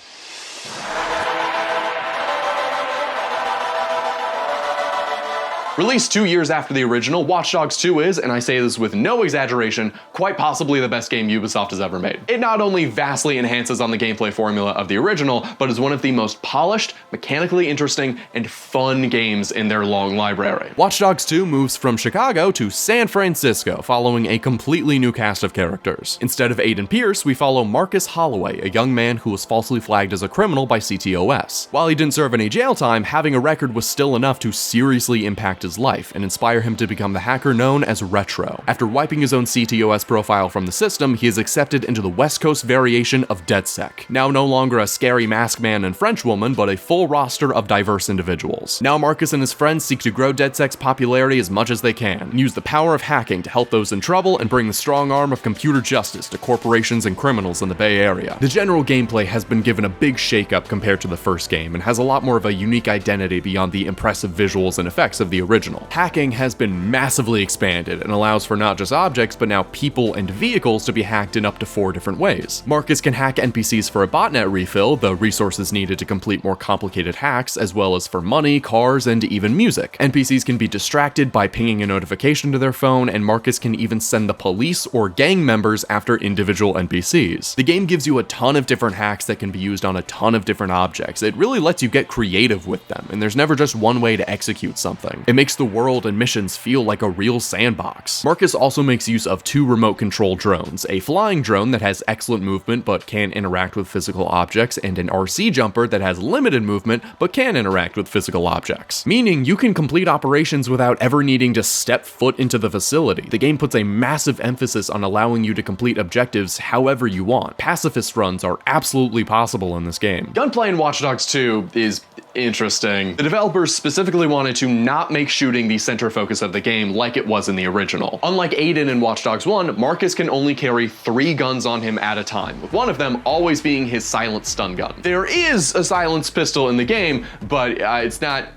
S1: Released 2 years after the original, Watch Dogs 2 is, and I say this with no exaggeration, quite possibly the best game Ubisoft has ever made. It not only vastly enhances on the gameplay formula of the original, but is one of the most polished, mechanically interesting, and fun games in their long library. Watch Dogs 2 moves from Chicago to San Francisco, following a completely new cast of characters. Instead of Aiden Pearce, we follow Marcus Holloway, a young man who was falsely flagged as a criminal by CTOS. While he didn't serve any jail time, having a record was still enough to seriously impact his life and inspire him to become the hacker known as Retro. After wiping his own CTOS profile from the system, he is accepted into the West Coast variation of DedSec. Now no longer a scary masked man and French woman, but a full roster of diverse individuals. Now Marcus and his friends seek to grow DedSec's popularity as much as they can, and use the power of hacking to help those in trouble and bring the strong arm of computer justice to corporations and criminals in the Bay Area. The general gameplay has been given a big shakeup compared to the first game, and has a lot more of a unique identity beyond the impressive visuals and effects of the original. original. Hacking has been massively expanded and allows for not just objects, but now people and vehicles to be hacked in up to 4 different ways. Marcus can hack NPCs for a botnet refill, the resources needed to complete more complicated hacks, as well as for money, cars, and even music. NPCs can be distracted by pinging a notification to their phone, and Marcus can even send the police or gang members after individual NPCs. The game gives you a ton of different hacks that can be used on a ton of different objects. It really lets you get creative with them, and there's never just one way to execute something. It makes the world and missions feel like a real sandbox. Marcus also makes use of 2 remote control drones, a flying drone that has excellent movement but can't interact with physical objects, and an RC jumper that has limited movement but can interact with physical objects. Meaning you can complete operations without ever needing to step foot into the facility. The game puts a massive emphasis on allowing you to complete objectives however you want. Pacifist runs are absolutely possible in this game.
S11: Gunplay in Watch Dogs 2 is interesting. The developers specifically wanted to not make shooting the center focus of the game like it was in the original. Unlike Aiden in Watch Dogs 1, Marcus can only carry 3 guns on him at a time, with one of them always being his silent stun gun. There is a silenced pistol in the game, but it's not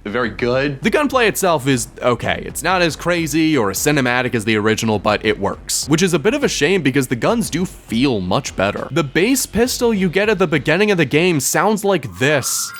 S11: very good.
S1: The gunplay itself is okay. It's not as crazy or as cinematic as the original, but it works. Which is a bit of a shame because the guns do feel much better. The base pistol you get at the beginning of the game sounds like this.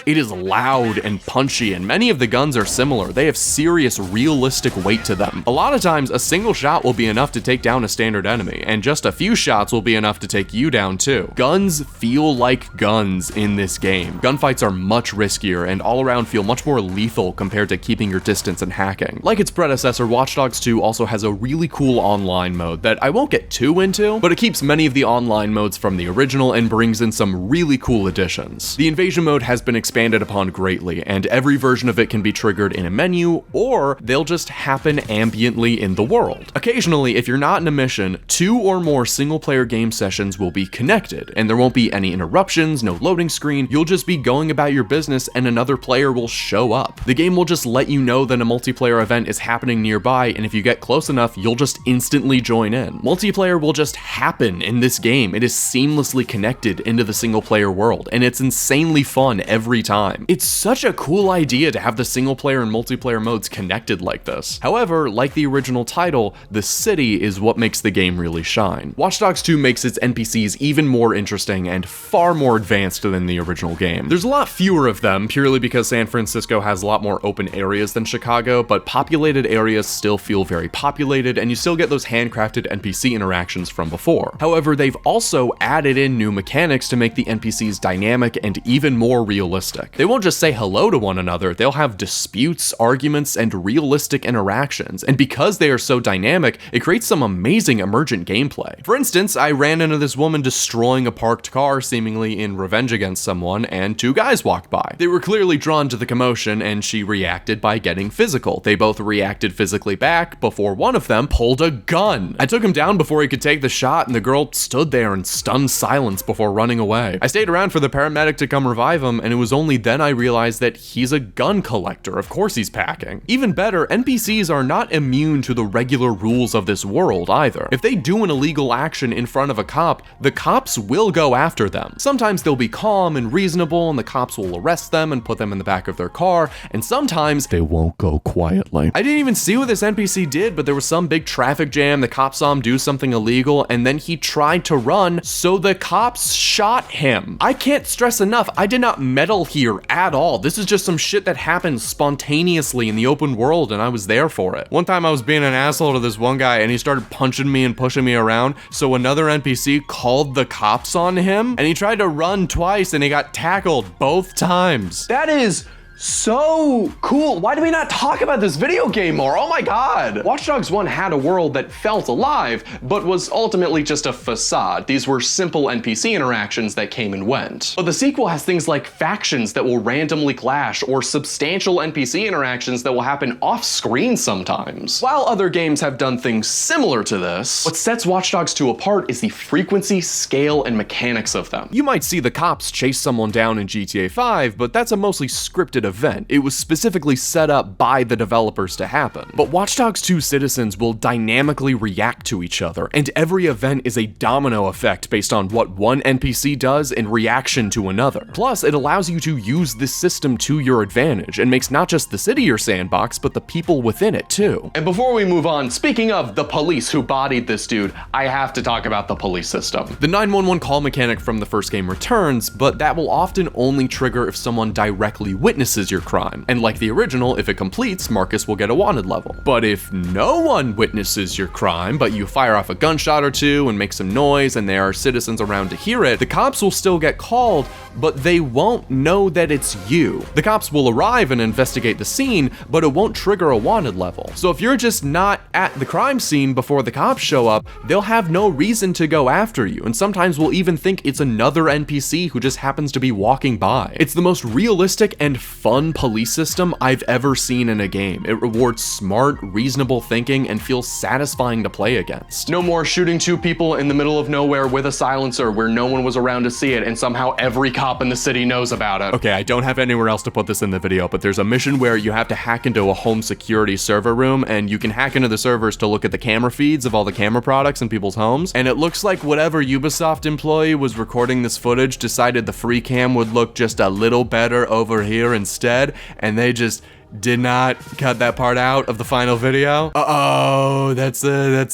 S1: It is loud and punchy, and many of the guns are similar. They have serious, realistic weight to them. A lot of times, a single shot will be enough to take down a standard enemy, and just a few shots will be enough to take you down too. Guns feel like guns in this game. Gunfights are much riskier, and all around feel much more lethal compared to keeping your distance and hacking. Like its predecessor, Watch Dogs 2 also has a really cool online mode that I won't get too into, but it keeps many of the online modes from the original and brings in some really cool additions. The invasion mode has been expanded upon greatly, and every version of it can be triggered in a menu, or they'll just happen ambiently in the world. Occasionally, if you're not in a mission, 2 or more single-player game sessions will be connected, and there won't be any interruptions, no loading screen. You'll just be going about your business and another player will show up. The game will just let you know that a multiplayer event is happening nearby, and if you get close enough, you'll just instantly join in. Multiplayer will just happen in this game. It is seamlessly connected into the single-player world, and it's insanely fun every time. It's such a cool idea to have the single player and multiplayer modes connected like this. However, like the original title, the city is what makes the game really shine. Watch Dogs 2 makes its NPCs even more interesting and far more advanced than the original game. There's a lot fewer of them, purely because San Francisco has a lot more open areas than Chicago, but populated areas still feel very populated, and you still get those handcrafted NPC interactions from before. However, they've also added in new mechanics to make the NPCs dynamic and even more realistic. They won't just say hello to one another, they'll have disputes, arguments, and realistic interactions, and because they are so dynamic, it creates some amazing emergent gameplay. For instance, I ran into this woman destroying a parked car, seemingly in revenge against someone, and 2 guys walked by. They were clearly drawn to the commotion, and she reacted by getting physical. They both reacted physically back before one of them pulled a gun. I took him down before he could take the shot, and the girl stood there in stunned silence before running away. I stayed around for the paramedic to come revive him, and it was only then I realized that he's a gun collector. Of course he's packing. Even better, NPCs are not immune to the regular rules of this world either. If they do an illegal action in front of a cop, the cops will go after them. Sometimes they'll be calm and reasonable and the cops will arrest them and put them in the back of their car, and sometimes they won't go quietly. I didn't even see what this NPC did, but there was some big traffic jam, the cops saw him do something illegal, and then he tried to run, so the cops shot him. I can't stress enough, I did not meddle here at all. This is just some shit that happens spontaneously in the open world, and I was there for it. One time I was being an asshole to this one guy, and he started punching me and pushing me around, so another NPC called the cops on him, and he tried to run twice, and he got tackled both times.
S11: That is so cool. Why do we not talk about this video game more? Oh my god. Watch Dogs 1 had a world that felt alive, but was ultimately just a facade. These were simple NPC interactions that came and went. But the sequel has things like factions that will randomly clash, or substantial NPC interactions that will happen off screen sometimes. While other games have done things similar to this, what sets Watch Dogs 2 apart is the frequency, scale, and mechanics of them.
S1: You might see the cops chase someone down in GTA 5, but that's a mostly scripted event. It was specifically set up by the developers to happen. But Watch Dogs 2 citizens will dynamically react to each other, and every event is a domino effect based on what one NPC does in reaction to another. Plus, it allows you to use this system to your advantage, and makes not just the city your sandbox, but the people within it too.
S11: And before we move on, speaking of the police who bodied this dude, I have to talk about the police system.
S1: The 911 call mechanic from the first game returns, but that will often only trigger if someone directly witnesses your crime. And like the original, if it completes, Marcus will get a wanted level. But if no one witnesses your crime, but you fire off a gunshot or two and make some noise and there are citizens around to hear it, the cops will still get called, but they won't know that it's you. The cops will arrive and investigate the scene, but it won't trigger a wanted level. So if you're just not at the crime scene before the cops show up, they'll have no reason to go after you, and sometimes will even think it's another NPC who just happens to be walking by. It's the most realistic and fun police system I've ever seen in a game. It rewards smart, reasonable thinking and feels satisfying to play against.
S11: No more shooting two people in the middle of nowhere with a silencer where no one was around to see it and somehow every cop in the city knows about it.
S1: Okay, I don't have anywhere else to put this in the video, but there's a mission where you have to hack into a home security server room, and you can hack into the servers to look at the camera feeds of all the camera products in people's homes, and it looks like whatever Ubisoft employee was recording this footage decided the free cam would look just a little better over here instead, and they just did not cut that part out of the final video. Uh-oh, that's a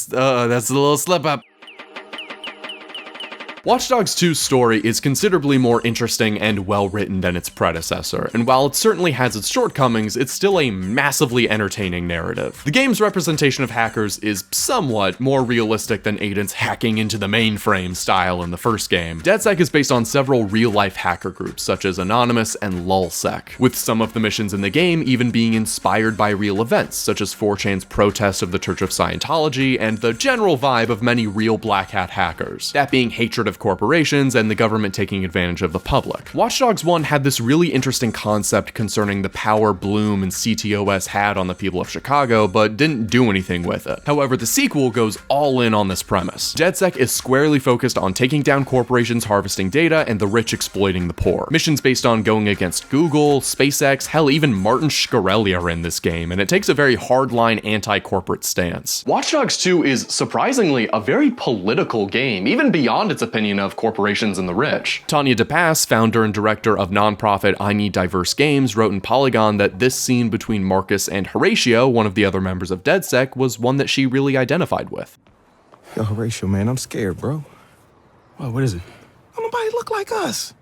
S1: little slip up. Watch Dogs 2's story is considerably more interesting and well-written than its predecessor, and while it certainly has its shortcomings, it's still a massively entertaining narrative. The game's representation of hackers is somewhat more realistic than Aiden's hacking into the mainframe style in the first game. DedSec is based on several real-life hacker groups, such as Anonymous and LulzSec, with some of the missions in the game even being inspired by real events, such as 4chan's protest of the Church of Scientology and the general vibe of many real black hat hackers, that being hatred of corporations and the government taking advantage of the public. Watch Dogs 1 had this really interesting concept concerning the power Bloom and CTOS had on the people of Chicago, but didn't do anything with it. However, the sequel goes all in on this premise. DedSec is squarely focused on taking down corporations harvesting data and the rich exploiting the poor. Missions based on going against Google, SpaceX, hell, even Martin Shkreli are in this game, and it takes a very hardline anti-corporate stance.
S11: Watch Dogs 2 is surprisingly a very political game, even beyond its opinion of corporations and the rich.
S1: Tanya DePass, founder and director of nonprofit I Need Diverse Games, wrote in Polygon that this scene between Marcus and Horatio, one of the other members of DedSec, was one that she really identified with.
S12: Yo, Horatio, man, I'm scared, bro.
S13: Well, what is it?
S12: Don't nobody look like us.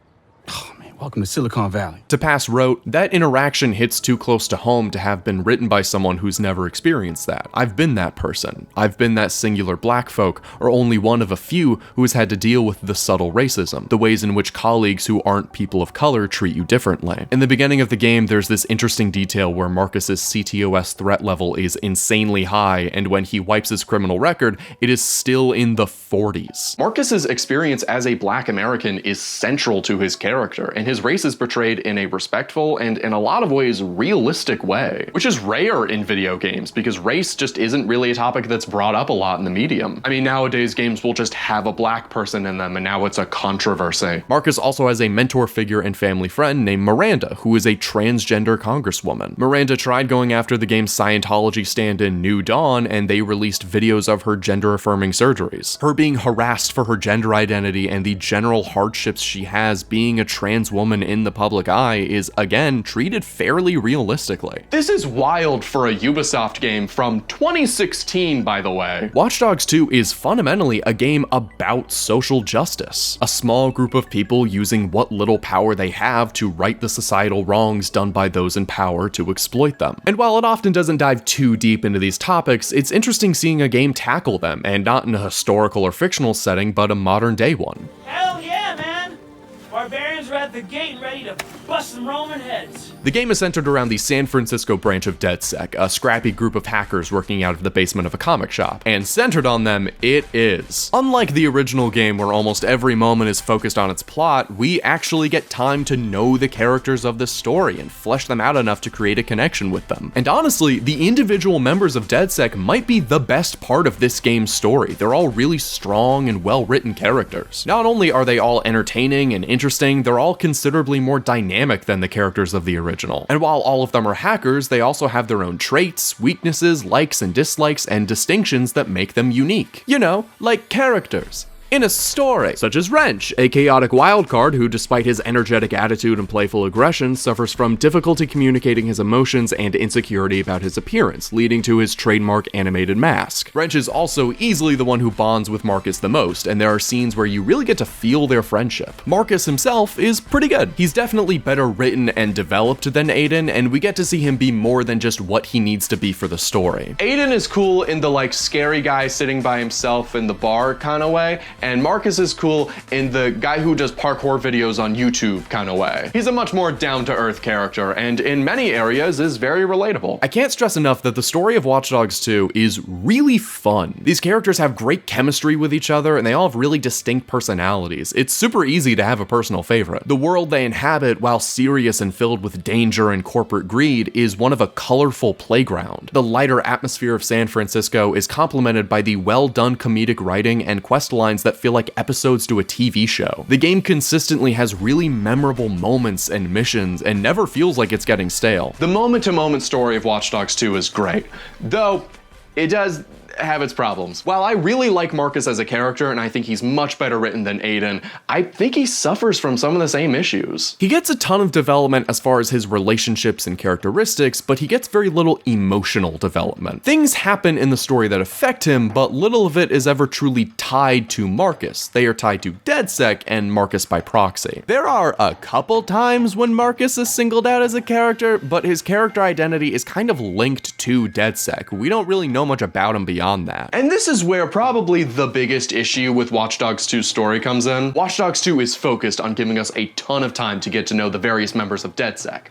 S13: Oh, man, welcome to Silicon Valley.
S1: DePass wrote, that interaction hits too close to home to have been written by someone who's never experienced that. I've been that person. I've been that singular black folk, or only one of a few who has had to deal with the subtle racism, the ways in which colleagues who aren't people of color treat you differently. In the beginning of the game, there's this interesting detail where Marcus's CTOS threat level is insanely high, and when he wipes his criminal record, it is still in the 40s.
S11: Marcus's experience as a black American is central to his character, and his race is portrayed in a respectful and in a lot of ways realistic way, which is rare in video games because race just isn't really a topic that's brought up a lot in the medium. I mean, nowadays games will just have a black person in them and now it's a controversy.
S1: Marcus also has a mentor figure and family friend named Miranda, who is a transgender congresswoman. Miranda tried going after the game's Scientology stand-in New Dawn, and they released videos of her gender-affirming surgeries. Her being harassed for her gender identity and the general hardships she has being a trans woman in the public eye is, again, treated fairly realistically.
S11: This is wild for a Ubisoft game from 2016, by the way.
S1: Watch Dogs 2 is fundamentally a game about social justice. A small group of people using what little power they have to right the societal wrongs done by those in power to exploit them. And while it often doesn't dive too deep into these topics, it's interesting seeing a game tackle them, and not in a historical or fictional setting, but a modern day one.
S14: Hell yeah, man! Barbarians are at the gate and ready to bust some Roman heads.
S1: The game is centered around the San Francisco branch of DedSec, a scrappy group of hackers working out of the basement of a comic shop. And centered on them, it is. Unlike the original game where almost every moment is focused on its plot, we actually get time to know the characters of the story and flesh them out enough to create a connection with them. And honestly, the individual members of DedSec might be the best part of this game's story. They're all really strong and well-written characters. Not only are they all entertaining and interesting, they're they're all considerably more dynamic than the characters of the original. And while all of them are hackers, they also have their own traits, weaknesses, likes and dislikes, and distinctions that make them unique. You know, like characters in a story, such as Wrench, a chaotic wildcard who, despite his energetic attitude and playful aggression, suffers from difficulty communicating his emotions and insecurity about his appearance, leading to his trademark animated mask. Wrench is also easily the one who bonds with Marcus the most, and there are scenes where you really get to feel their friendship. Marcus himself is pretty good. He's definitely better written and developed than Aiden, and we get to see him be more than just what he needs to be for the story.
S11: Aiden is cool in the like scary guy sitting by himself in the bar kind of way, and Marcus is cool in the guy who does parkour videos on YouTube kind of way. He's a much more down-to-earth character, and in many areas is very relatable.
S1: I can't stress enough that the story of Watch Dogs 2 is really fun. These characters have great chemistry with each other, and they all have really distinct personalities. It's super easy to have a personal favorite. The world they inhabit, while serious and filled with danger and corporate greed, is one of a colorful playground. The lighter atmosphere of San Francisco is complemented by the well-done comedic writing and quest lines that feel like episodes to a TV show. The game consistently has really memorable moments and missions and never feels like it's getting stale.
S11: The moment-to-moment story of Watch Dogs 2 is great, though it does have its problems. While I really like Marcus as a character, and I think he's much better written than Aiden, I think he suffers from some of the same issues.
S1: He gets a ton of development as far as his relationships and characteristics, but he gets very little emotional development. Things happen in the story that affect him, but little of it is ever truly tied to Marcus. They are tied to DedSec and Marcus by proxy. There are a couple times when Marcus is singled out as a character, but his character identity is kind of linked to DedSec. We don't really know much about him beyond that.
S11: And this is where probably the biggest issue with Watch Dogs 2's story comes in. Watch Dogs 2 is focused on giving us a ton of time to get to know the various members of DedSec.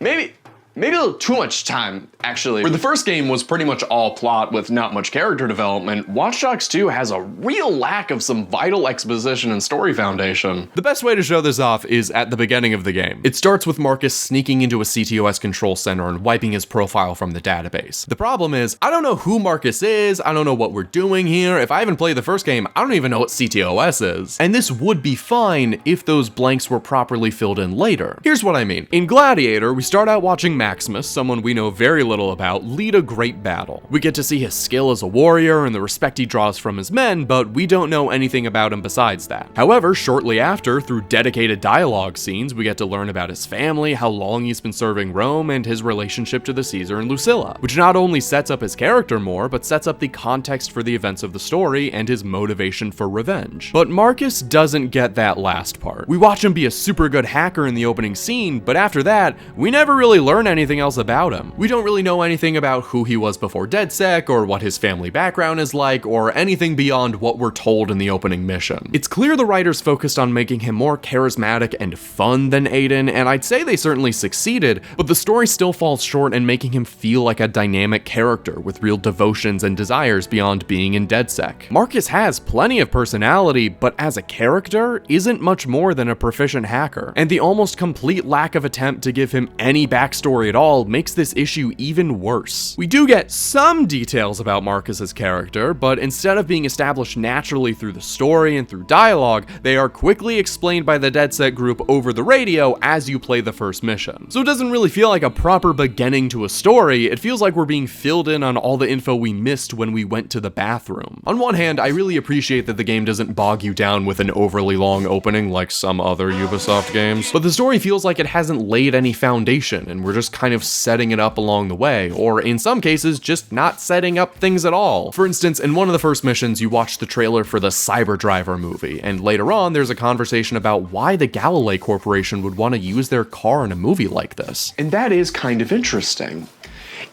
S11: Maybe a little too much time, actually. Where the first game was pretty much all plot with not much character development, Watch Dogs 2 has a real lack of some vital exposition and story foundation.
S1: The best way to show this off is at the beginning of the game. It starts with Marcus sneaking into a CTOS control center and wiping his profile from the database. The problem is, I don't know who Marcus is, I don't know what we're doing here. If I haven't played the first game, I don't even know what CTOS is. And this would be fine if those blanks were properly filled in later. Here's what I mean. In Gladiator, we start out watching Maximus, someone we know very little about, lead a great battle. We get to see his skill as a warrior and the respect he draws from his men, but we don't know anything about him besides that. However, shortly after, through dedicated dialogue scenes, we get to learn about his family, how long he's been serving Rome, and his relationship to the Caesar and Lucilla, which not only sets up his character more, but sets up the context for the events of the story and his motivation for revenge. But Marcus doesn't get that last part. We watch him be a super good hacker in the opening scene, but after that, we never really learn anything else about him. We don't really know anything about who he was before DedSec, or what his family background is like, or anything beyond what we're told in the opening mission. It's clear the writers focused on making him more charismatic and fun than Aiden, and I'd say they certainly succeeded, but the story still falls short in making him feel like a dynamic character with real devotions and desires beyond being in DedSec. Marcus has plenty of personality, but as a character, isn't much more than a proficient hacker, and the almost complete lack of attempt to give him any backstory at all makes this issue even worse. We do get some details about Marcus's character, but instead of being established naturally through the story and through dialogue, they are quickly explained by the DedSec group over the radio as you play the first mission. So it doesn't really feel like a proper beginning to a story, it feels like we're being filled in on all the info we missed when we went to the bathroom. On one hand, I really appreciate that the game doesn't bog you down with an overly long opening like some other Ubisoft games, but the story feels like it hasn't laid any foundation, and we're just kind of setting it up along the way, or in some cases, just not setting up things at all. For instance, in one of the first missions, you watch the trailer for the Cyberdriver movie, and later on, there's a conversation about why the Galilei Corporation would want to use their car in a movie like this.
S11: And that is kind of interesting.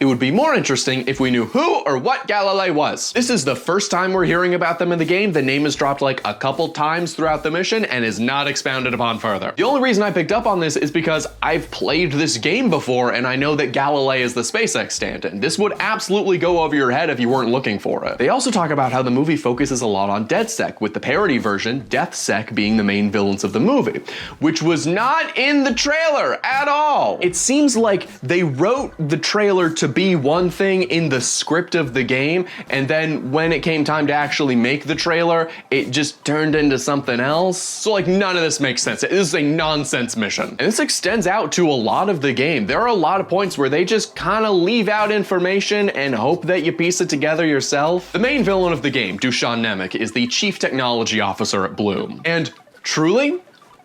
S11: It would be more interesting if we knew who or what Galilei was. This is the first time we're hearing about them in the game. The name is dropped like a couple times throughout the mission and is not expounded upon further. The only reason I picked up on this is because I've played this game before and I know that Galilei is the SpaceX stand-in. This would absolutely go over your head if you weren't looking for it. They also talk about how the movie focuses a lot on DedSec, with the parody version, DeathSec, being the main villains of the movie, which was not in the trailer at all. It seems like they wrote the trailer to to be one thing in the script of the game, and then when it came time to actually make the trailer, it just turned into something else. So like none of this makes sense. This is a nonsense mission. And this extends out to a lot of the game. There are a lot of points where they just kind of leave out information and hope that you piece it together yourself. The main villain of the game, Dushan Nemec, is the chief technology officer at Bloom. And truly,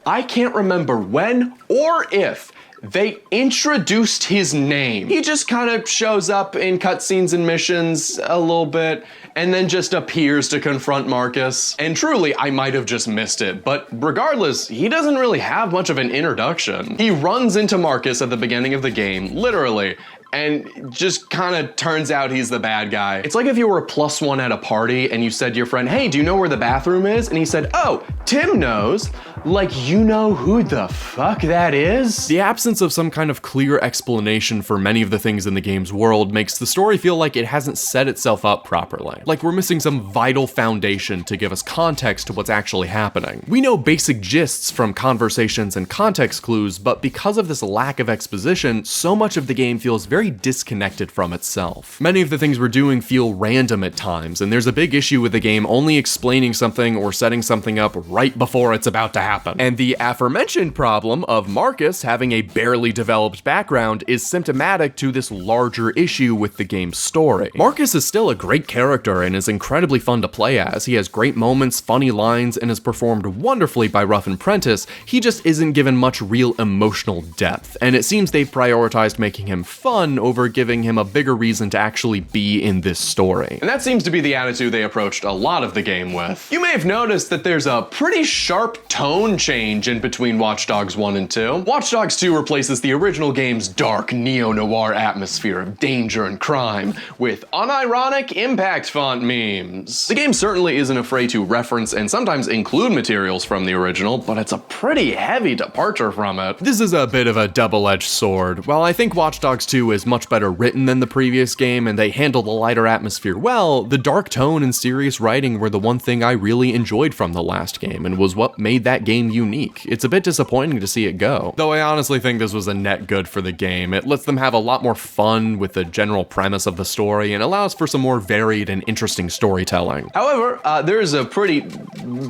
S11: I can't remember when or if they introduced his name. He just kind of shows up in cutscenes and missions a little bit, and then just appears to confront Marcus. And truly, I might have just missed it, but regardless, he doesn't really have much of an introduction. He runs into Marcus at the beginning of the game, literally, and just kind of turns out he's the bad guy. It's like if you were a +1 at a party and you said to your friend, hey, do you know where the bathroom is? And he said, oh, Tim knows. Like, you know who the fuck that is?
S1: The absence of some kind of clear explanation for many of the things in the game's world makes the story feel like it hasn't set itself up properly. Like we're missing some vital foundation to give us context to what's actually happening. We know basic gists from conversations and context clues, but because of this lack of exposition, so much of the game feels very disconnected from itself. Many of the things we're doing feel random at times, and there's a big issue with the game only explaining something or setting something up right before it's about to happen. And the aforementioned problem of Marcus having a barely developed background is symptomatic to this larger issue with the game's story. Marcus is still a great character and is incredibly fun to play as. He has great moments, funny lines, and is performed wonderfully by Ruffin Prentice. He just isn't given much real emotional depth, and it seems they've prioritized making him fun over giving him a bigger reason to actually be in this story.
S11: And that seems to be the attitude they approached a lot of the game with. You may have noticed that there's a pretty sharp tone change in between Watch Dogs 1 and 2. Watch Dogs 2 replaces the original game's dark neo-noir atmosphere of danger and crime with unironic impact font memes. The game certainly isn't afraid to reference and sometimes include materials from the original, but it's a pretty heavy departure from it.
S1: This is a bit of a double-edged sword. While I think Watch Dogs 2 is much better written than the previous game and they handle the lighter atmosphere well, the dark tone and serious writing were the one thing I really enjoyed from the last game and was what made that game unique. It's a bit disappointing to see it go, though I honestly think this was a net good for the game. It lets them have a lot more fun with the general premise of the story and allows for some more varied and interesting storytelling.
S11: However, there's a pretty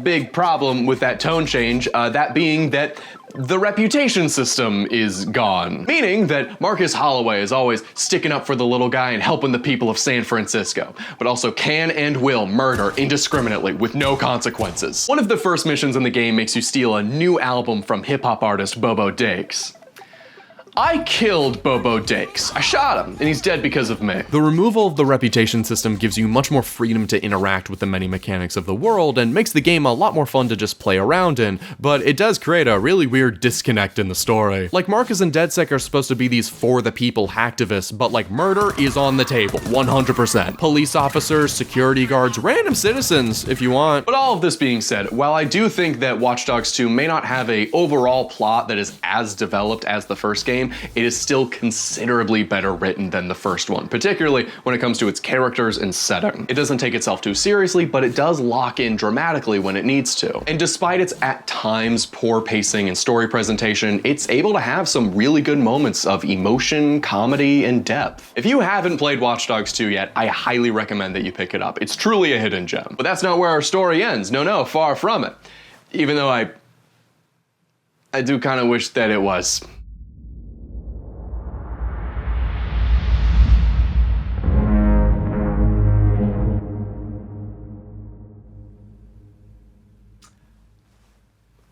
S11: big problem with that tone change, that being that the reputation system is gone. Meaning that Marcus Holloway is always sticking up for the little guy and helping the people of San Francisco, but also can and will murder indiscriminately with no consequences. One of the first missions in the game makes you steal a new album from hip-hop artist Bobo Dakes. I killed Bobo Dakes. I shot him, and he's dead because of me.
S1: The removal of the reputation system gives you much more freedom to interact with the many mechanics of the world and makes the game a lot more fun to just play around in, but it does create a really weird disconnect in the story. Like Marcus and DedSec are supposed to be these for the people hacktivists, but like murder is on the table, 100%. Police officers, security guards, random citizens, if you want.
S11: But all of this being said, while I do think that Watch Dogs 2 may not have a overall plot that is as developed as the first game, it is still considerably better written than the first one, particularly when it comes to its characters and setting. It doesn't take itself too seriously, but it does lock in dramatically when it needs to. And despite its at times poor pacing and story presentation, it's able to have some really good moments of emotion, comedy, and depth. If you haven't played Watch Dogs 2 yet, I highly recommend that you pick it up. It's truly a hidden gem. But that's not where our story ends. No, far from it. Even though I do kind of wish that it was.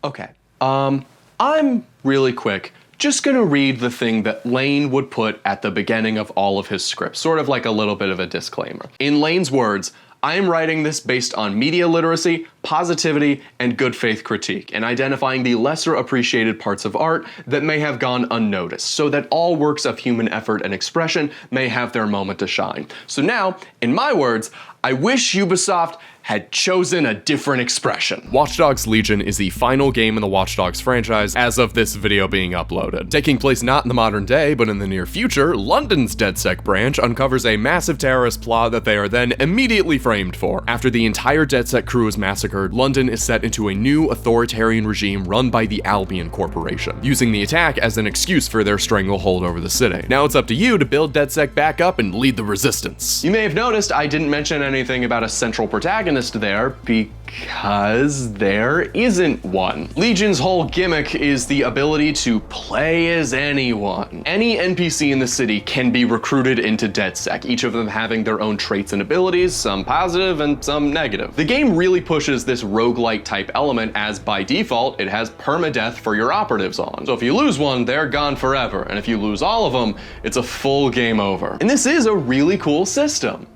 S11: Okay, I'm really quick just gonna read the thing that Lane would put at the beginning of all of his scripts, sort of like a little bit of a disclaimer. In Lane's words, I am writing this based on media literacy, positivity, and good faith critique, and identifying the lesser appreciated parts of art that may have gone unnoticed, so that all works of human effort and expression may have their moment to shine. So now, in my words, I wish Ubisoft had chosen a different expression.
S1: Watch Dogs Legion is the final game in the Watch Dogs franchise as of this video being uploaded. Taking place not in the modern day, but in the near future, London's DedSec branch uncovers a massive terrorist plot that they are then immediately framed for. After the entire DedSec crew is massacred, London is set into a new authoritarian regime run by the Albion Corporation, using the attack as an excuse for their stranglehold over the city. Now it's up to you to build DedSec back up and lead the resistance.
S11: You may have noticed I didn't mention anything about a central protagonist there because there isn't one. Legion's whole gimmick is the ability to play as anyone. Any NPC in the city can be recruited into DedSec, each of them having their own traits and abilities, some positive and some negative. The game really pushes this roguelike type element as by default it has permadeath for your operatives on. So if you lose one, they're gone forever, and if you lose all of them, it's a full game over. And this is a really cool system.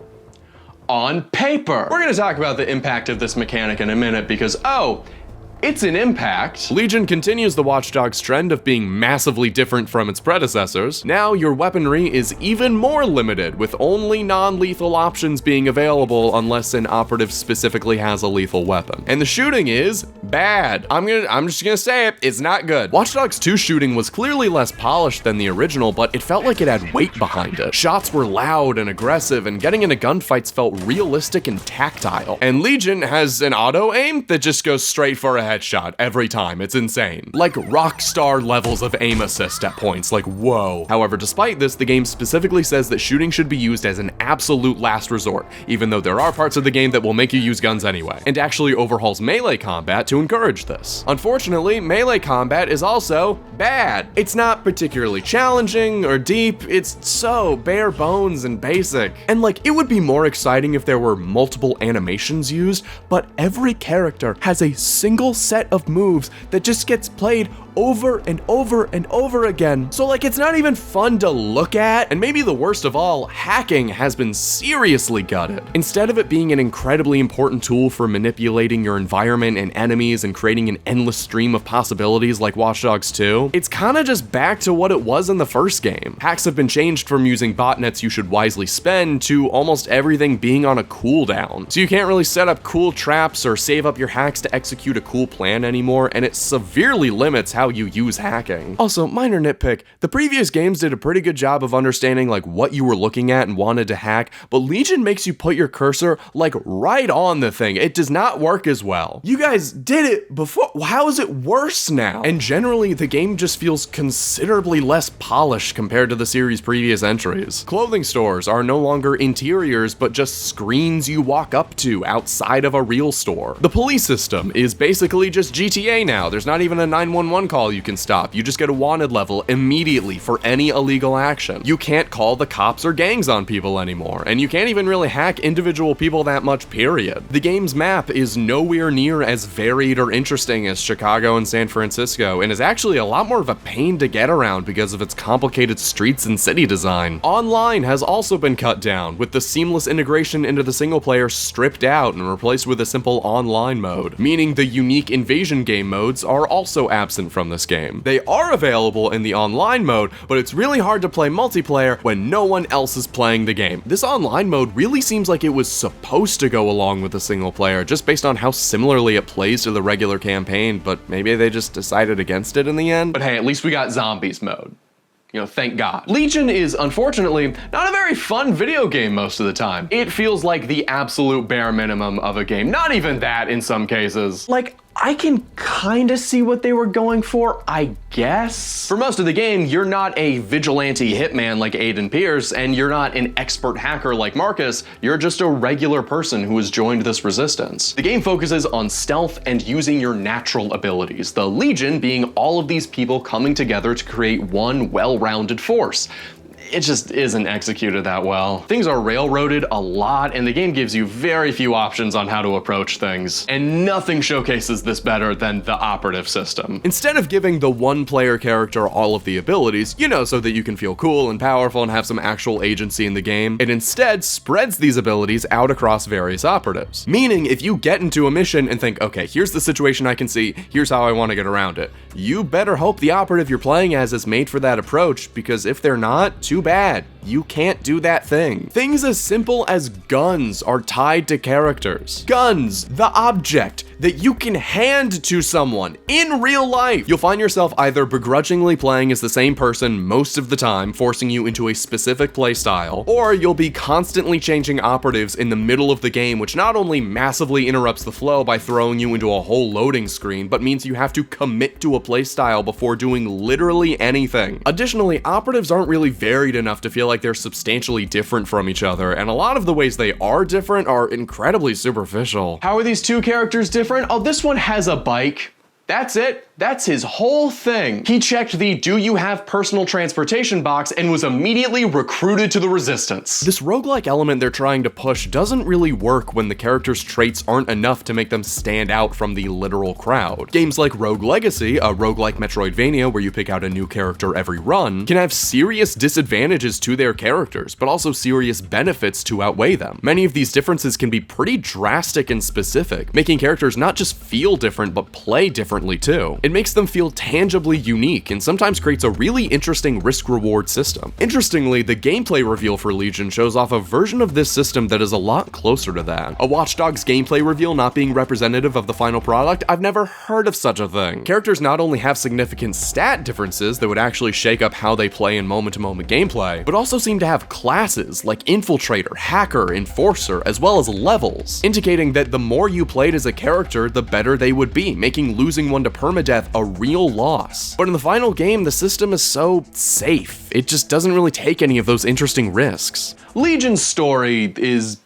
S11: On paper. We're gonna talk about the impact of this mechanic in a minute because, oh, it's an impact.
S1: Legion continues the Watch Dogs trend of being massively different from its predecessors. Now your weaponry is even more limited, with only non-lethal options being available unless an operative specifically has a lethal weapon. And the shooting is bad. I'm just gonna say it, it's not good. Watch Dogs 2 shooting was clearly less polished than the original, but it felt like it had weight behind it. Shots were loud and aggressive, and getting into gunfights felt realistic and tactile. And Legion has an auto aim that just goes straight for a headshot every time. It's insane. Like rock star levels of aim assist at points, like whoa. However, despite this, the game specifically says that shooting should be used as an absolute last resort, even though there are parts of the game that will make you use guns anyway, and actually overhauls melee combat to encourage this. Unfortunately, melee combat is also bad. It's not particularly challenging or deep, it's so bare bones and basic. And like, it would be more exciting if there were multiple animations used, but every character has a single set of moves that just gets played over and over and over again. So like, it's not even fun to look at, and maybe the worst of all, hacking has been seriously gutted. Instead of it being an incredibly important tool for manipulating your environment and enemies and creating an endless stream of possibilities like Watch Dogs 2, it's kinda just back to what it was in the first game. Hacks have been changed from using botnets you should wisely spend to almost everything being on a cooldown. So you can't really set up cool traps or save up your hacks to execute a cool plan anymore, and it severely limits how you use hacking. Also, minor nitpick, the previous games did a pretty good job of understanding like what you were looking at and wanted to hack, but Legion makes you put your cursor like right on the thing. It does not work as well. You guys did it before, how is it worse now? And generally, the game just feels considerably less polished compared to the series' previous entries. Clothing stores are no longer interiors, but just screens you walk up to outside of a real store. The police system is basically just GTA now. There's not even a 911 call you can stop. You just get a wanted level immediately for any illegal action. You can't call the cops or gangs on people anymore, and you can't even really hack individual people that much, period. The game's map is nowhere near as varied or interesting as Chicago and San Francisco, and is actually a lot more of a pain to get around because of its complicated streets and city design. Online has also been cut down, with the seamless integration into the single player stripped out and replaced with a simple online mode, meaning the unique invasion game modes are also absent from this game. They are available in the online mode, but it's really hard to play multiplayer when no one else is playing the game. This online mode really seems like it was supposed to go along with the single player, just based on how similarly it plays to the regular campaign, but maybe they just decided against it in the end.
S11: But hey, at least we got zombies mode. You know, thank God. Legion is, unfortunately, not a very fun video game most of the time. It feels like the absolute bare minimum of a game. Not even that in some cases. Like, I can kinda see what they were going for, I guess. For most of the game, you're not a vigilante hitman like Aiden Pearce, and you're not an expert hacker like Marcus, you're just a regular person who has joined this resistance. The game focuses on stealth and using your natural abilities, the Legion being all of these people coming together to create one well-rounded force. It just isn't executed that well. Things are railroaded a lot, and the game gives you very few options on how to approach things. And nothing showcases this better than the operative system. Instead of giving the one player character all of the abilities, you know, so that you can feel cool and powerful and have some actual agency in the game, it instead spreads these abilities out across various operatives. Meaning, if you get into a mission and think, okay, here's the situation I can see, here's how I want to get around it, you better hope the operative you're playing as is made for that approach, because if they're not, too
S1: too bad. You can't do that thing. Things as simple as guns are tied to characters. Guns, the object that you can hand to someone in real life. You'll find yourself either begrudgingly playing as the same person most of the time, forcing you into a specific playstyle, or you'll be constantly changing operatives in the middle of the game, which not only massively interrupts the flow by throwing you into a whole loading screen, but means you have to commit to a playstyle before doing literally anything. Additionally, operatives aren't really varied enough to feel like they're substantially different from each other, and a lot of the ways they are different are incredibly superficial.
S11: How are these two characters different? Oh, this one has a bike. That's it. That's his whole thing. He checked the "do you have personal transportation" box and was immediately recruited to the resistance.
S1: This roguelike element they're trying to push doesn't really work when the character's traits aren't enough to make them stand out from the literal crowd. Games like Rogue Legacy, a roguelike Metroidvania where you pick out a new character every run, can have serious disadvantages to their characters, but also serious benefits to outweigh them. Many of these differences can be pretty drastic and specific, making characters not just feel different, but play differently too. It makes them feel tangibly unique and sometimes creates a really interesting risk-reward system. Interestingly, the gameplay reveal for Legion shows off a version of this system that is a lot closer to that. A Watch Dogs gameplay reveal not being representative of the final product? I've never heard of such a thing. Characters not only have significant stat differences that would actually shake up how they play in moment-to-moment gameplay, but also seem to have classes like Infiltrator, Hacker, Enforcer, as well as levels, indicating that the more you played as a character, the better they would be, making losing one to permadeath a real loss. But in the final game, the system is so safe. It just doesn't really take any of those interesting risks.
S11: Legion's story is...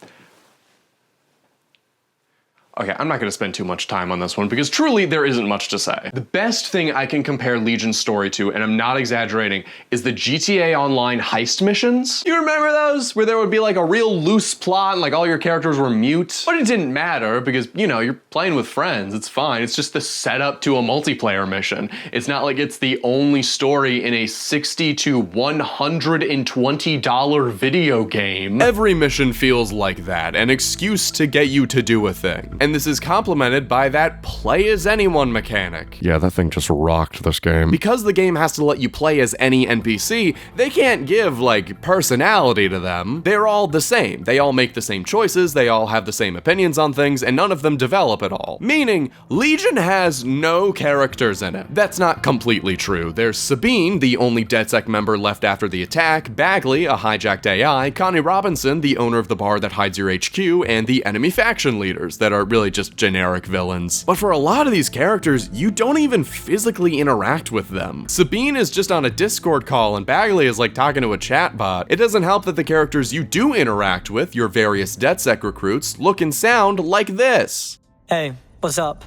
S11: Okay, I'm not gonna spend too much time on this one because truly there isn't much to say. The best thing I can compare Legion's story to, and I'm not exaggerating, is the GTA Online heist missions. You remember those? Where there would be like a real loose plot and like all your characters were mute? But it didn't matter because, you know, you're playing with friends, it's fine. It's just the setup to a multiplayer mission. It's not like it's the only story in a $60 to $120 video game.
S1: Every mission feels like that, an excuse to get you to do a thing. And this is complemented by that play as anyone mechanic. Yeah, that thing just rocked this game. Because the game has to let you play as any NPC, they can't give, like, personality to them. They're all the same. They all make the same choices, they all have the same opinions on things, and none of them develop at all. Meaning, Legion has no characters in it. That's not completely true. There's Sabine, the only DedSec member left after the attack, Bagley, a hijacked AI, Connie Robinson, the owner of the bar that hides your HQ, and the enemy faction leaders that are really just generic villains. But for a lot of these characters, you don't even physically interact with them. Sabine is just on a Discord call and Bagley is like talking to a chatbot. It doesn't help that the characters you do interact with, your various DedSec recruits, look and sound like this.
S15: Hey, what's up?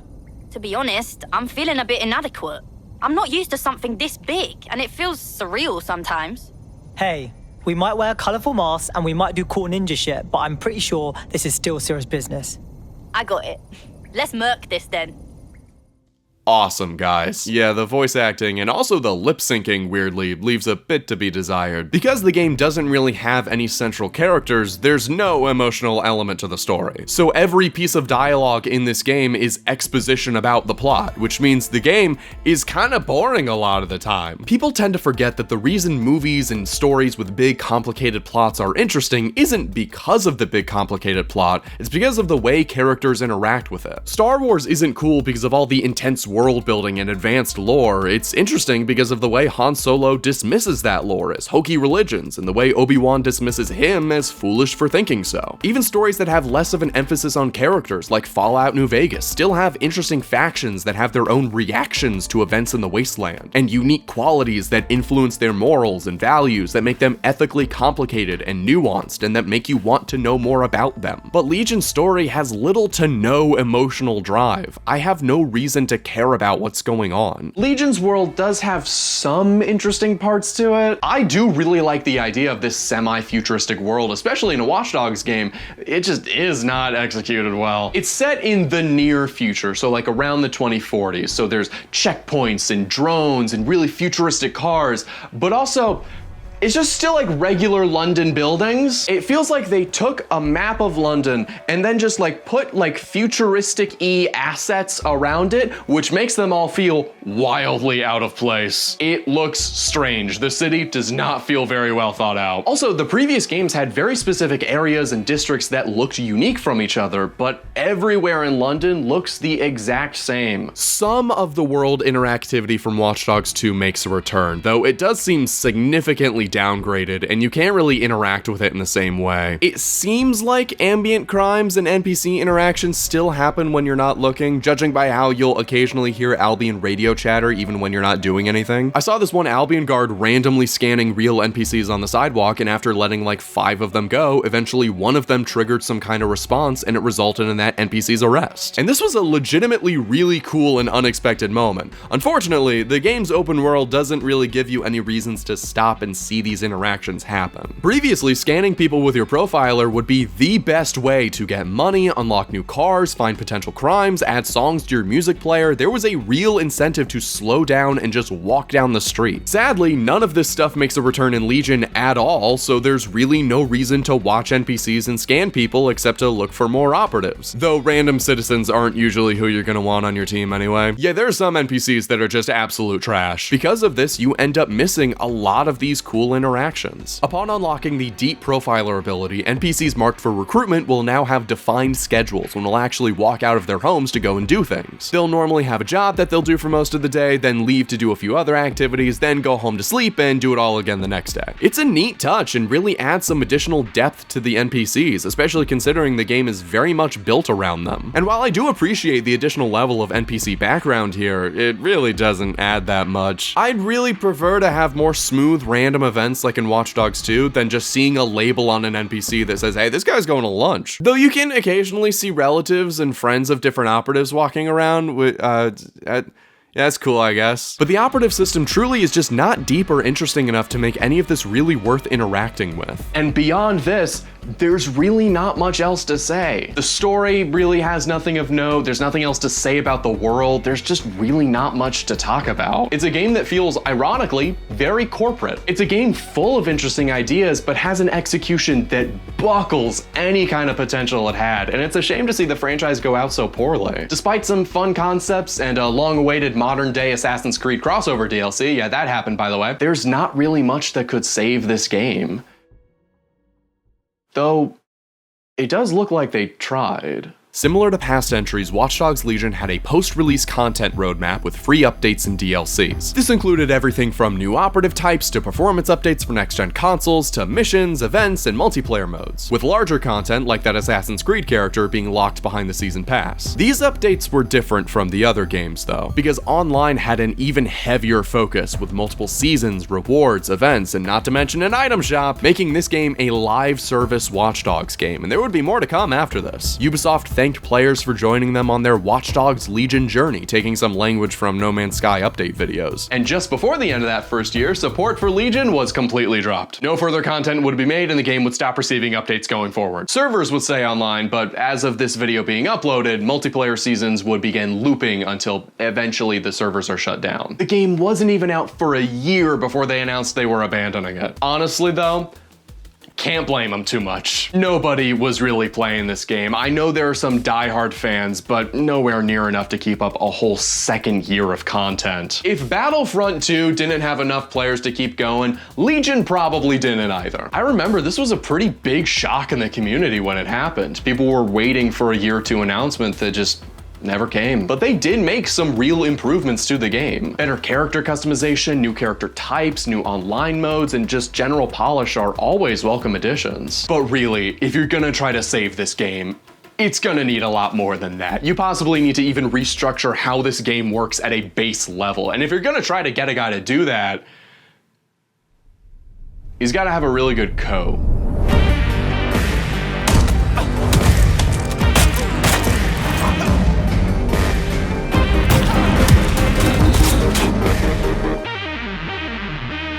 S16: To be honest, I'm feeling a bit inadequate. I'm not used to something this big, and it feels surreal sometimes.
S15: Hey, we might wear colourful masks and we might do cool ninja shit, but I'm pretty sure this is still serious business.
S16: I got it. Let's murk this then.
S1: Awesome, guys. Yeah, the voice acting and also the lip syncing weirdly leaves a bit to be desired. Because the game doesn't really have any central characters, there's no emotional element to the story. So every piece of dialogue in this game is exposition about the plot, which means the game is kind of boring a lot of the time. People tend to forget that the reason movies and stories with big complicated plots are interesting isn't because of the big complicated plot, it's because of the way characters interact with it. Star Wars isn't cool because of all the intense world building and advanced lore. It's interesting because of the way Han Solo dismisses that lore as hokey religions and the way Obi-Wan dismisses him as foolish for thinking so. Even stories that have less of an emphasis on characters like Fallout New Vegas still have interesting factions that have their own reactions to events in the wasteland and unique qualities that influence their morals and values that make them ethically complicated and nuanced and that make you want to know more about them. But Legion's story has little to no emotional drive. I have no reason to care about what's going on.
S11: Legion's world does have some interesting parts to it. I do really like the idea of this semi-futuristic world, especially in a Watch Dogs game. It just is not executed well. It's set in the near future, so like around the 2040s, so there's checkpoints and drones and really futuristic cars, but also it's just still like regular London buildings. It feels like they took a map of London and then just like put like futuristic-y assets around it, which makes them all feel wildly out of place. It looks strange. The city does not feel very well thought out. Also, the previous games had very specific areas and districts that looked unique from each other, but everywhere in London looks the exact same.
S1: Some of the world interactivity from Watch Dogs 2 makes a return, though it does seem significantly downgraded, and you can't really interact with it in the same way. It seems like ambient crimes and NPC interactions still happen when you're not looking, judging by how you'll occasionally hear Albion radio chatter even when you're not doing anything. I saw this one Albion guard randomly scanning real NPCs on the sidewalk, and after letting like 5 of them go, eventually one of them triggered some kind of response, and it resulted in that NPC's arrest. And this was a legitimately really cool and unexpected moment. Unfortunately, the game's open world doesn't really give you any reasons to stop and see these interactions happen. Previously, scanning people with your profiler would be the best way to get money, unlock new cars, find potential crimes, add songs to your music player. There was a real incentive to slow down and just walk down the street. Sadly, none of this stuff makes a return in Legion at all, so there's really no reason to watch NPCs and scan people except to look for more operatives. Though random citizens aren't usually who you're gonna want on your team anyway. Yeah, there are some NPCs that are just absolute trash. Because of this, you end up missing a lot of these cool interactions. Upon unlocking the Deep Profiler ability, NPCs marked for recruitment will now have defined schedules and will actually walk out of their homes to go and do things. They'll normally have a job that they'll do for most of the day, then leave to do a few other activities, then go home to sleep and do it all again the next day. It's a neat touch and really adds some additional depth to the NPCs, especially considering the game is very much built around them. And while I do appreciate the additional level of NPC background here, it really doesn't add that much. I'd really prefer to have more smooth random events like in Watch Dogs 2 than just seeing a label on an NPC that says, hey, this guy's going to lunch. Though you can occasionally see relatives and friends of different operatives walking around with, yeah, that's cool, I guess. But the operative system truly is just not deep or interesting enough to make any of this really worth interacting with.
S11: And beyond this, there's really not much else to say. The story really has nothing of note, there's nothing else to say about the world, there's just really not much to talk about. It's a game that feels, ironically, very corporate. It's a game full of interesting ideas, but has an execution that buckles any kind of potential it had, and it's a shame to see the franchise go out so poorly. Despite some fun concepts and a long-awaited modern-day Assassin's Creed crossover DLC, yeah, that happened by the way, there's not really much that could save this game. Though, it does look like they tried.
S1: Similar to past entries, Watch Dogs Legion had a post-release content roadmap with free updates and DLCs. This included everything from new operative types to performance updates for next-gen consoles to missions, events, and multiplayer modes, with larger content like that Assassin's Creed character being locked behind the season pass. These updates were different from the other games though, because online had an even heavier focus with multiple seasons, rewards, events, and not to mention an item shop, making this game a live service Watch Dogs game, and there would be more to come after this. Ubisoft thanked players for joining them on their Watch Dogs Legion journey, taking some language from No Man's Sky update videos.
S11: And just before the end of that first year, support for Legion was completely dropped. No further content would be made and the game would stop receiving updates going forward. Servers would stay online, but as of this video being uploaded, multiplayer seasons would begin looping until eventually the servers are shut down. The game wasn't even out for a year before they announced they were abandoning it. Honestly though, can't blame them too much. Nobody was really playing this game. I know there are some diehard fans, but nowhere near enough to keep up a whole second year of content. If Battlefront 2 didn't have enough players to keep going, Legion probably didn't either. I remember this was a pretty big shock in the community when it happened. People were waiting for a year 2 announcement that just never came. But they did make some real improvements to the game. Better character customization, new character types, new online modes, and just general polish are always welcome additions. But really, if you're gonna try to save this game, it's gonna need a lot more than that. You possibly need to even restructure how this game works at a base level. And if you're gonna try to get a guy to do that, he's gotta have a really good co.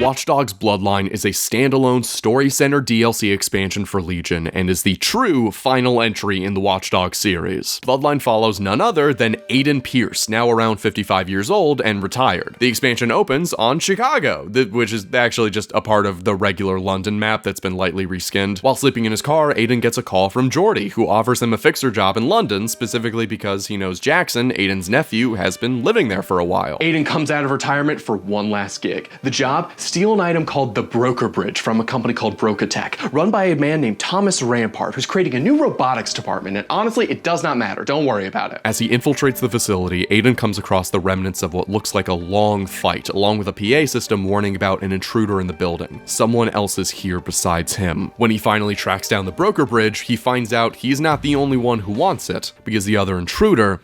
S1: Watch Dogs Bloodline is a standalone story-centered DLC expansion for Legion and is the true final entry in the Watch Dogs series. Bloodline follows none other than Aiden Pearce, now around 55 years old and retired. The expansion opens on Chicago, which is actually just a part of the regular London map that's been lightly reskinned. While sleeping in his car, Aiden gets a call from Jordy, who offers him a fixer job in London, specifically because he knows Jackson, Aiden's nephew, has been living there for a while.
S11: Aiden comes out of retirement for one last gig. The job? Steal an item called the Broker Bridge from a company called Brokatech, run by a man named Thomas Rampart, who's creating a new robotics department, and honestly, it does not matter. Don't worry about it.
S1: As he infiltrates the facility, Aiden comes across the remnants of what looks like a long fight, along with a PA system warning about an intruder in the building. Someone else is here besides him. When he finally tracks down the Broker Bridge, he finds out he's not the only one who wants it, because the other intruder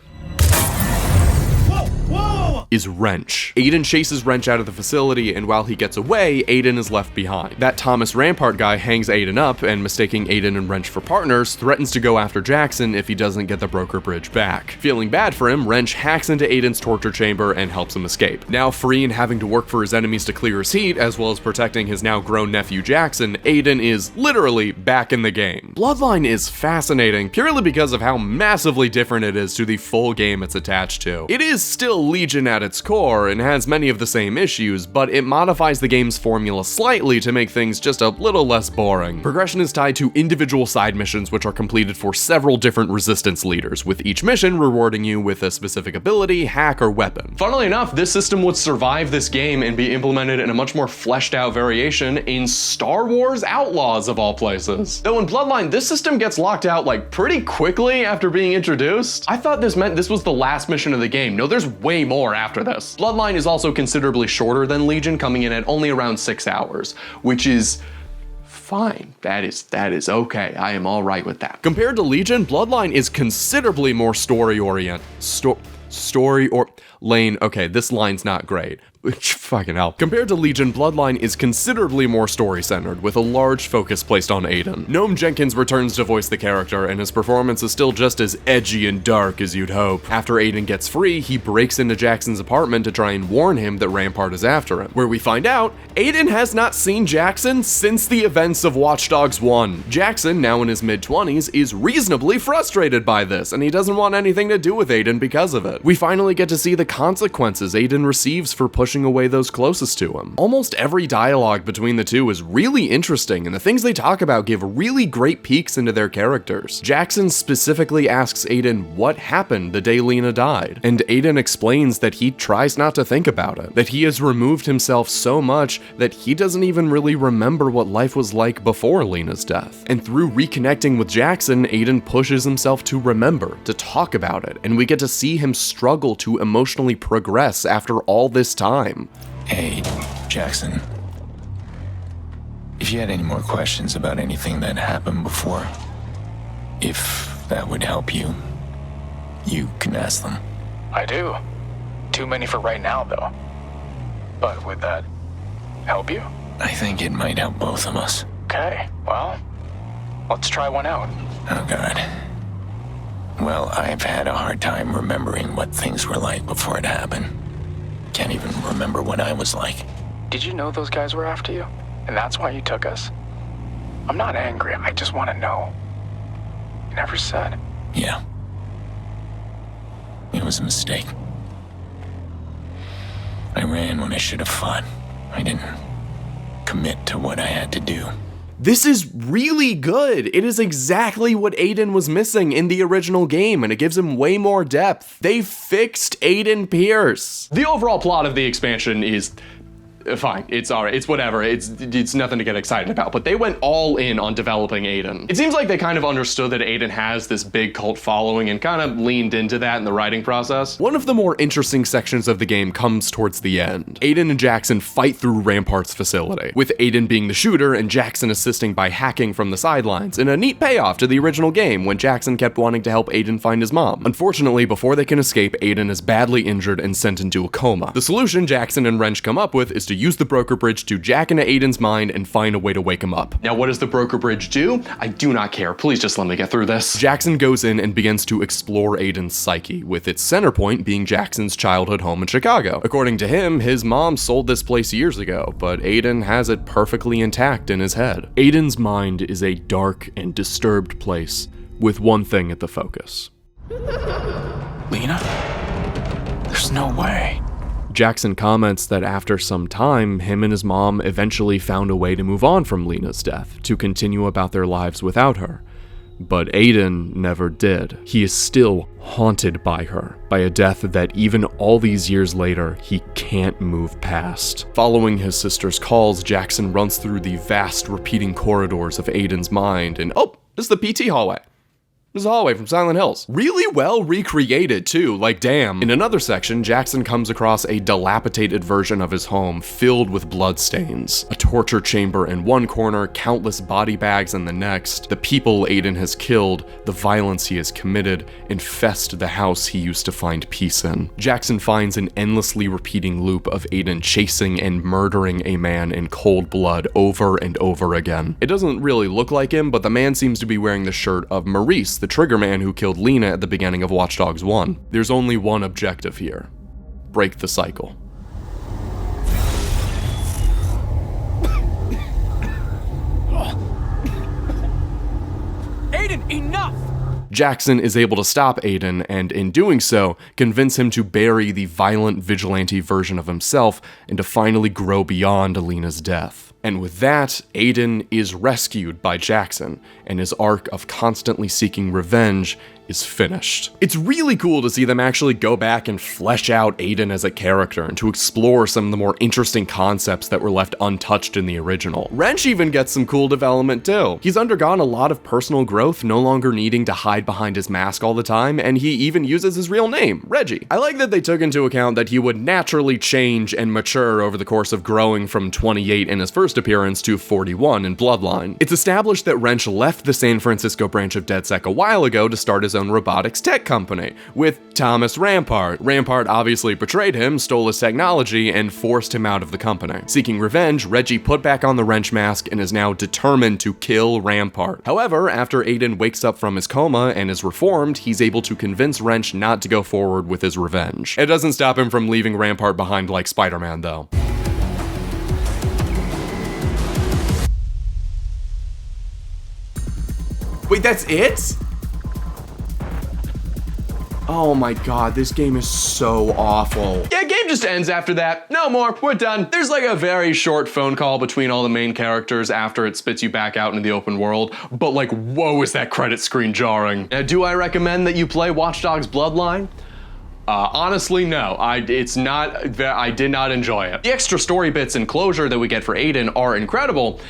S1: is Wrench. Aiden chases Wrench out of the facility, and while he gets away, Aiden is left behind. That Thomas Rampart guy hangs Aiden up, and mistaking Aiden and Wrench for partners, threatens to go after Jackson if he doesn't get the Broker Bridge back. Feeling bad for him, Wrench hacks into Aiden's torture chamber and helps him escape. Now free and having to work for his enemies to clear his heat, as well as protecting his now grown nephew Jackson, Aiden is literally back in the game. Bloodline is fascinating, purely because of how massively different it is to the full game it's attached to. It is still Legion at its core and has many of the same issues, but it modifies the game's formula slightly to make things just a little less boring. Progression is tied to individual side missions which are completed for several different resistance leaders, with each mission rewarding you with a specific ability, hack, or weapon.
S11: Funnily enough, this system would survive this game and be implemented in a much more fleshed out variation in Star Wars Outlaws of all places. Though in Bloodline, this system gets locked out like pretty quickly after being introduced. I thought this meant this was the last mission of the game. No, there's way more after this. Bloodline is also considerably shorter than Legion, coming in at only around 6 hours, which is fine. That is okay. I am all right with that.
S1: Compared to Legion, Bloodline is considerably more story-oriented. Lane, okay, this line's not great. Fucking hell. Compared to Legion, Bloodline is considerably more story-centered, with a large focus placed on Aiden. Noam Jenkins returns to voice the character, and his performance is still just as edgy and dark as you'd hope. After Aiden gets free, he breaks into Jackson's apartment to try and warn him that Rampart is after him, where we find out Aiden has not seen Jackson since the events of Watch Dogs 1. Jackson, now in his mid-20s, is reasonably frustrated by this, and he doesn't want anything to do with Aiden because of it. We finally get to see the consequences Aiden receives for pushing away those closest to him. Almost every dialogue between the two is really interesting, and the things they talk about give really great peeks into their characters. Jackson specifically asks Aiden what happened the day Lena died, and Aiden explains that he tries not to think about it, that he has removed himself so much that he doesn't even really remember what life was like before Lena's death. And through reconnecting with Jackson, Aiden pushes himself to remember, to talk about it, and we get to see him struggle to emotionally progress after all this time.
S8: Hey, Jackson. If you had any more questions about anything that happened before, if that would help you, you can ask them.
S17: I do. Too many for right now, though. But would that help you?
S8: I think it might help both of us.
S17: Okay, well, let's try one out.
S8: Oh, God. Well, I've had a hard time remembering what things were like before it happened. Can't even remember what I was like.
S17: Did you know those guys were after you? And that's why you took us? I'm not angry, I just want to know. You never said.
S8: Yeah. It was a mistake. I ran when I should have fought. I didn't commit to what I had to do.
S1: This is really good. It is exactly what Aiden was missing in the original game, and it gives him way more depth. They fixed Aiden Pearce.
S11: The overall plot of the expansion is fine. It's alright. It's whatever. It's nothing to get excited about. But they went all in on developing Aiden. It seems like they kind of understood that Aiden has this big cult following and kind of leaned into that in the writing process.
S1: One of the more interesting sections of the game comes towards the end. Aiden and Jackson fight through Rampart's facility, with Aiden being the shooter and Jackson assisting by hacking from the sidelines, in a neat payoff to the original game when Jackson kept wanting to help Aiden find his mom. Unfortunately, before they can escape, Aiden is badly injured and sent into a coma. The solution Jackson and Wrench come up with is to to use the broker bridge to jack into Aiden's mind and find a way to wake him up.
S11: Now, what does the broker bridge do? I do not care. Please just let me get through this.
S1: Jackson goes in and begins to explore Aiden's psyche, with its center point being Jackson's childhood home in Chicago. According to him, his mom sold this place years ago, but Aiden has it perfectly intact in his head. Aiden's mind is a dark and disturbed place, with one thing at the focus.
S17: Lena? There's no way.
S1: Jackson comments that after some time, him and his mom eventually found a way to move on from Lena's death, to continue about their lives without her. But Aiden never did. He is still haunted by her, by a death that even all these years later, he can't move past. Following his sister's calls, Jackson runs through the vast repeating corridors of Aiden's mind, and oh, this is the PT hallway. This is a hallway from Silent Hills. Really well recreated too, like damn. In another section, Jackson comes across a dilapidated version of his home filled with bloodstains. A torture chamber in one corner, countless body bags in the next. The people Aiden has killed, the violence he has committed, infest the house he used to find peace in. Jackson finds an endlessly repeating loop of Aiden chasing and murdering a man in cold blood over and over again. It doesn't really look like him, but the man seems to be wearing the shirt of Maurice, the trigger man who killed Lena at the beginning of Watch Dogs 1. There's only one objective here: break the cycle.
S5: Aiden, enough!
S1: Jackson is able to stop Aiden, and in doing so, convince him to bury the violent vigilante version of himself and to finally grow beyond Lena's death. And with that, Aiden is rescued by Jackson, and his arc of constantly seeking revenge is finished. It's really cool to see them actually go back and flesh out Aiden as a character and to explore some of the more interesting concepts that were left untouched in the original. Wrench even gets some cool development too. He's undergone a lot of personal growth, no longer needing to hide behind his mask all the time, and he even uses his real name, Reggie. I like that they took into account that he would naturally change and mature over the course of growing from 28 in his first appearance to 41 in Bloodline. It's established that Wrench left the San Francisco branch of DedSec a while ago to start his own robotics tech company with Thomas Rampart. Rampart obviously betrayed him, stole his technology, and forced him out of the company. Seeking revenge, Reggie put back on the Wrench mask and is now determined to kill Rampart. However, after Aiden wakes up from his coma and is reformed, he's able to convince Wrench not to go forward with his revenge. It doesn't stop him from leaving Rampart behind like Spider-Man though. Wait, that's it? Oh my god, this game is so awful.
S11: Yeah, game just ends after that. No more, we're done. There's like a very short phone call between all the main characters after it spits you back out into the open world, but like, whoa, is that credit screen jarring. Now, do I recommend that you play Watch Dogs Bloodline? Honestly, no. I did not enjoy it. The extra story bits and closure that we get for Aiden are incredible.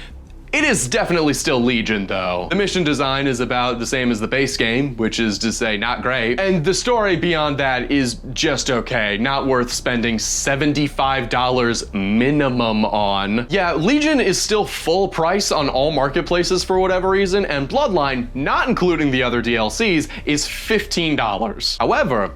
S11: It is definitely still Legion, though. The mission design is about the same as the base game, which is to say not great. And the story beyond that is just okay. Not worth spending $75 minimum on. Yeah, Legion is still full price on all marketplaces for whatever reason, and Bloodline, not including the other DLCs, is $15. However,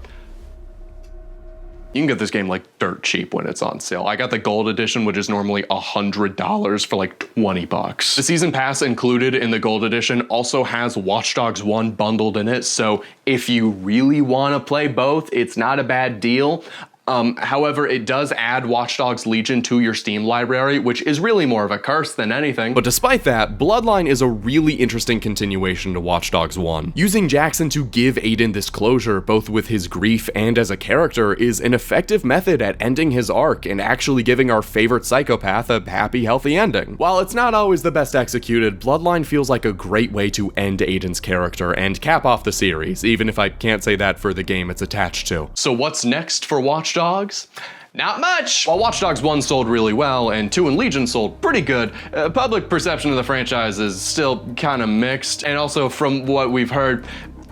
S11: you can get this game like dirt cheap when it's on sale. I got the gold edition, which is normally $100 for like 20 bucks. The season pass included in the gold edition also has Watch Dogs 1 bundled in it, so if you really want to play both, it's not a bad deal. However, it does add Watch Dogs Legion to your Steam library, which is really more of a curse than anything.
S1: But despite that, Bloodline is a really interesting continuation to Watch Dogs 1. Using Jackson to give Aiden this closure, both with his grief and as a character, is an effective method at ending his arc and actually giving our favorite psychopath a happy, healthy ending. While it's not always the best executed, Bloodline feels like a great way to end Aiden's character and cap off the series, even if I can't say that for the game it's attached to.
S11: So what's next for Watch Dogs? Not much! While Watch Dogs 1 sold really well and 2 and Legion sold pretty good, public perception of the franchise is still kind of mixed, and also from what we've heard,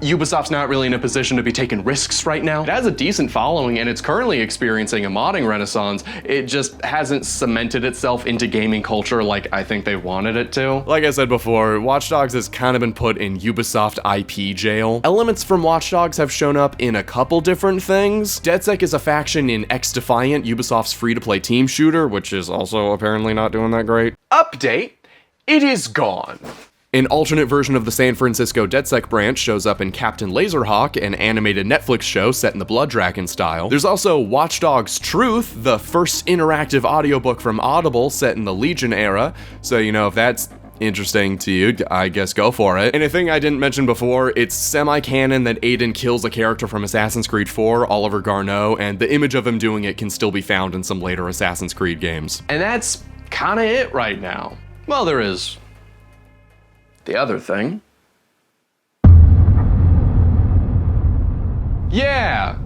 S11: Ubisoft's not really in a position to be taking risks right now. It has a decent following and it's currently experiencing a modding renaissance. It just hasn't cemented itself into gaming culture like I think they wanted it to.
S1: Like I said before, Watch Dogs has kind of been put in Ubisoft IP jail. Elements from Watch Dogs have shown up in a couple different things. DedSec is a faction in X-Defiant, Ubisoft's free-to-play team shooter, which is also apparently not doing that great.
S11: Update, it is gone.
S1: An alternate version of the San Francisco DedSec branch shows up in Captain Laserhawk, an animated Netflix show set in the Blood Dragon style. There's also Watch Dogs Truth, the first interactive audiobook from Audible set in the Legion era, so you know if that's interesting to you, I guess go for it. And a thing I didn't mention before, it's semi-canon that Aiden kills a character from Assassin's Creed 4, Oliver Garneau, and the image of him doing it can still be found in some later Assassin's Creed games.
S11: And that's kinda it right now. Well, there is the other thing. Yeah.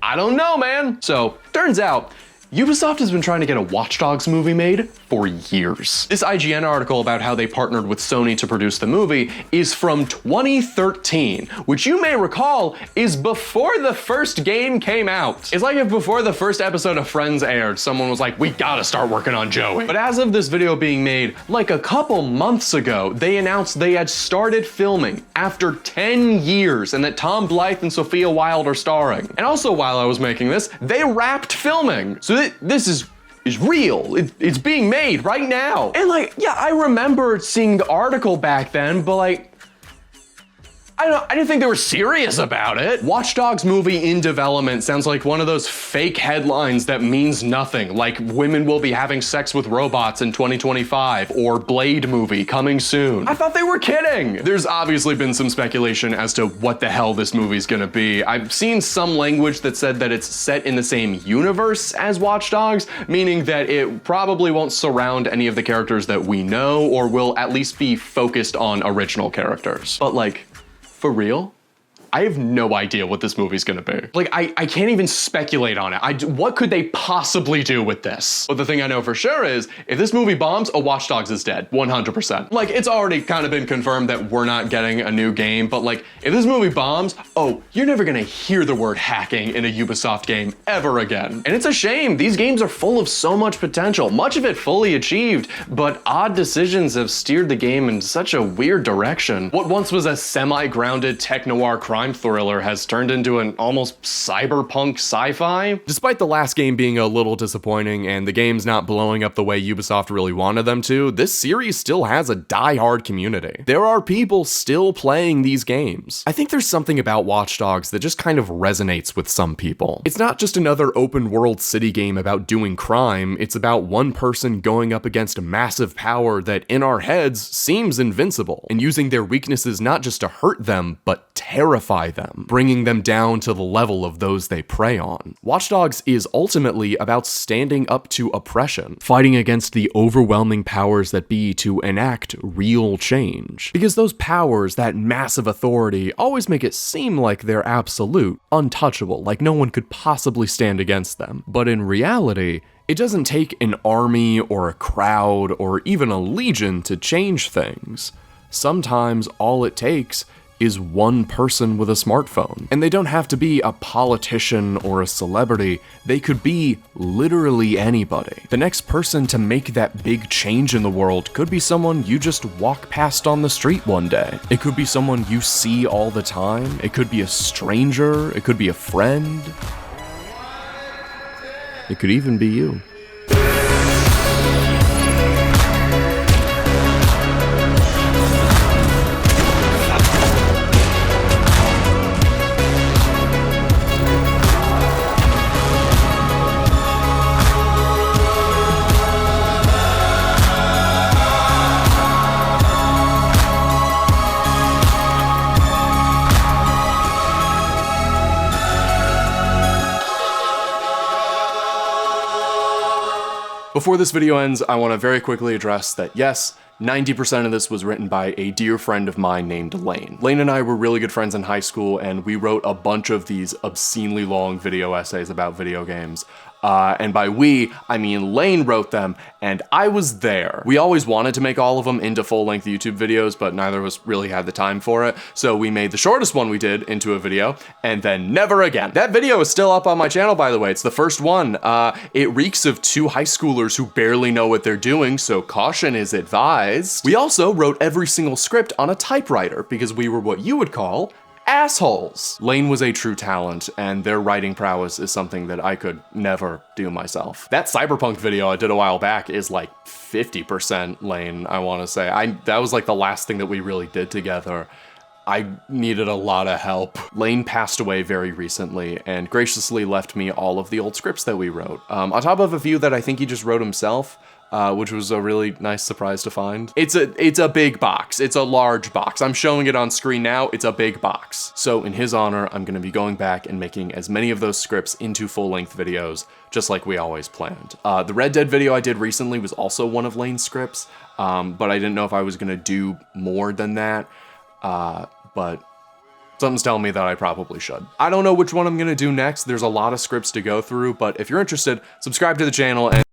S11: I don't know, man. So, turns out, Ubisoft has been trying to get a Watch Dogs movie made for years. This IGN article about how they partnered with Sony to produce the movie is from 2013, which you may recall is before the first game came out. It's like if before the first episode of Friends aired, someone was like, we gotta start working on Joey. But as of this video being made, like a couple months ago, they announced they had started filming after 10 years and that Tom Blythe and Sophia Wilde are starring. And also while I was making this, they wrapped filming. So this is real. It's being made right now. And like, yeah, I remember seeing the article back then, but like, I didn't think they were serious about it. Watch Dogs movie in development sounds like one of those fake headlines that means nothing, like women will be having sex with robots in 2025, or Blade movie coming soon. I thought they were kidding. There's obviously been some speculation as to what the hell this movie's gonna be. I've seen some language that said that it's set in the same universe as Watch Dogs, meaning that it probably won't surround any of the characters that we know, or will at least be focused on original characters. But like, for real? I have no idea what this movie's gonna be. Like, I can't even speculate on it. What could they possibly do with this? But the thing I know for sure is, if this movie bombs, a Watch Dogs is dead, 100%. Like, it's already kind of been confirmed that we're not getting a new game, but like, if this movie bombs, oh, you're never gonna hear the word hacking in a Ubisoft game ever again. And it's a shame, these games are full of so much potential, much of it fully achieved, but odd decisions have steered the game in such a weird direction. What once was a semi-grounded tech-noir crime thriller has turned into an almost cyberpunk sci-fi.
S1: Despite the last game being a little disappointing and the games not blowing up the way Ubisoft really wanted them to, this series still has a die-hard community. There are people still playing these games. I think there's something about Watch Dogs that just kind of resonates with some people. It's not just another open-world city game about doing crime, it's about one person going up against a massive power that in our heads seems invincible, and using their weaknesses not just to hurt them, but terrify them, bringing them down to the level of those they prey on. Watch Dogs is ultimately about standing up to oppression, fighting against the overwhelming powers that be to enact real change. Because those powers, that massive authority, always make it seem like they're absolute, untouchable, like no one could possibly stand against them. But in reality, it doesn't take an army or a crowd or even a legion to change things. Sometimes all it takes is one person with a smartphone. And they don't have to be a politician or a celebrity, they could be literally anybody. The next person to make that big change in the world could be someone you just walk past on the street one day. It could be someone you see all the time, it could be a stranger, it could be a friend. It could even be you. Before this video ends, I want to very quickly address that yes, 90% of this was written by a dear friend of mine named Lane. Lane and I were really good friends in high school, and we wrote a bunch of these obscenely long video essays about video games. And by we, I mean Lane wrote them, and I was there. We always wanted to make all of them into full-length YouTube videos, but neither of us really had the time for it, so we made the shortest one we did into a video, and then never again. That video is still up on my channel, by the way. It's the first one. It reeks of two high schoolers who barely know what they're doing, so caution is advised. We also wrote every single script on a typewriter, because we were what you would call assholes. Lane was a true talent, and their writing prowess is something that I could never do myself. That Cyberpunk video I did a while back is like 50% Lane, I want to say. That was like the last thing that we really did together. I needed a lot of help. Lane passed away very recently and graciously left me all of the old scripts that we wrote. On top of a few that I think he just wrote himself, which was a really nice surprise to find. It's a big box. It's a large box. I'm showing it on screen now. It's a big box. So in his honor, I'm gonna be going back and making as many of those scripts into full-length videos, just like we always planned. The Red Dead video I did recently was also one of Lane's scripts, but I didn't know if I was gonna do more than that, but something's telling me that I probably should. I don't know which one I'm gonna do next. There's a lot of scripts to go through, but if you're interested, subscribe to the channel and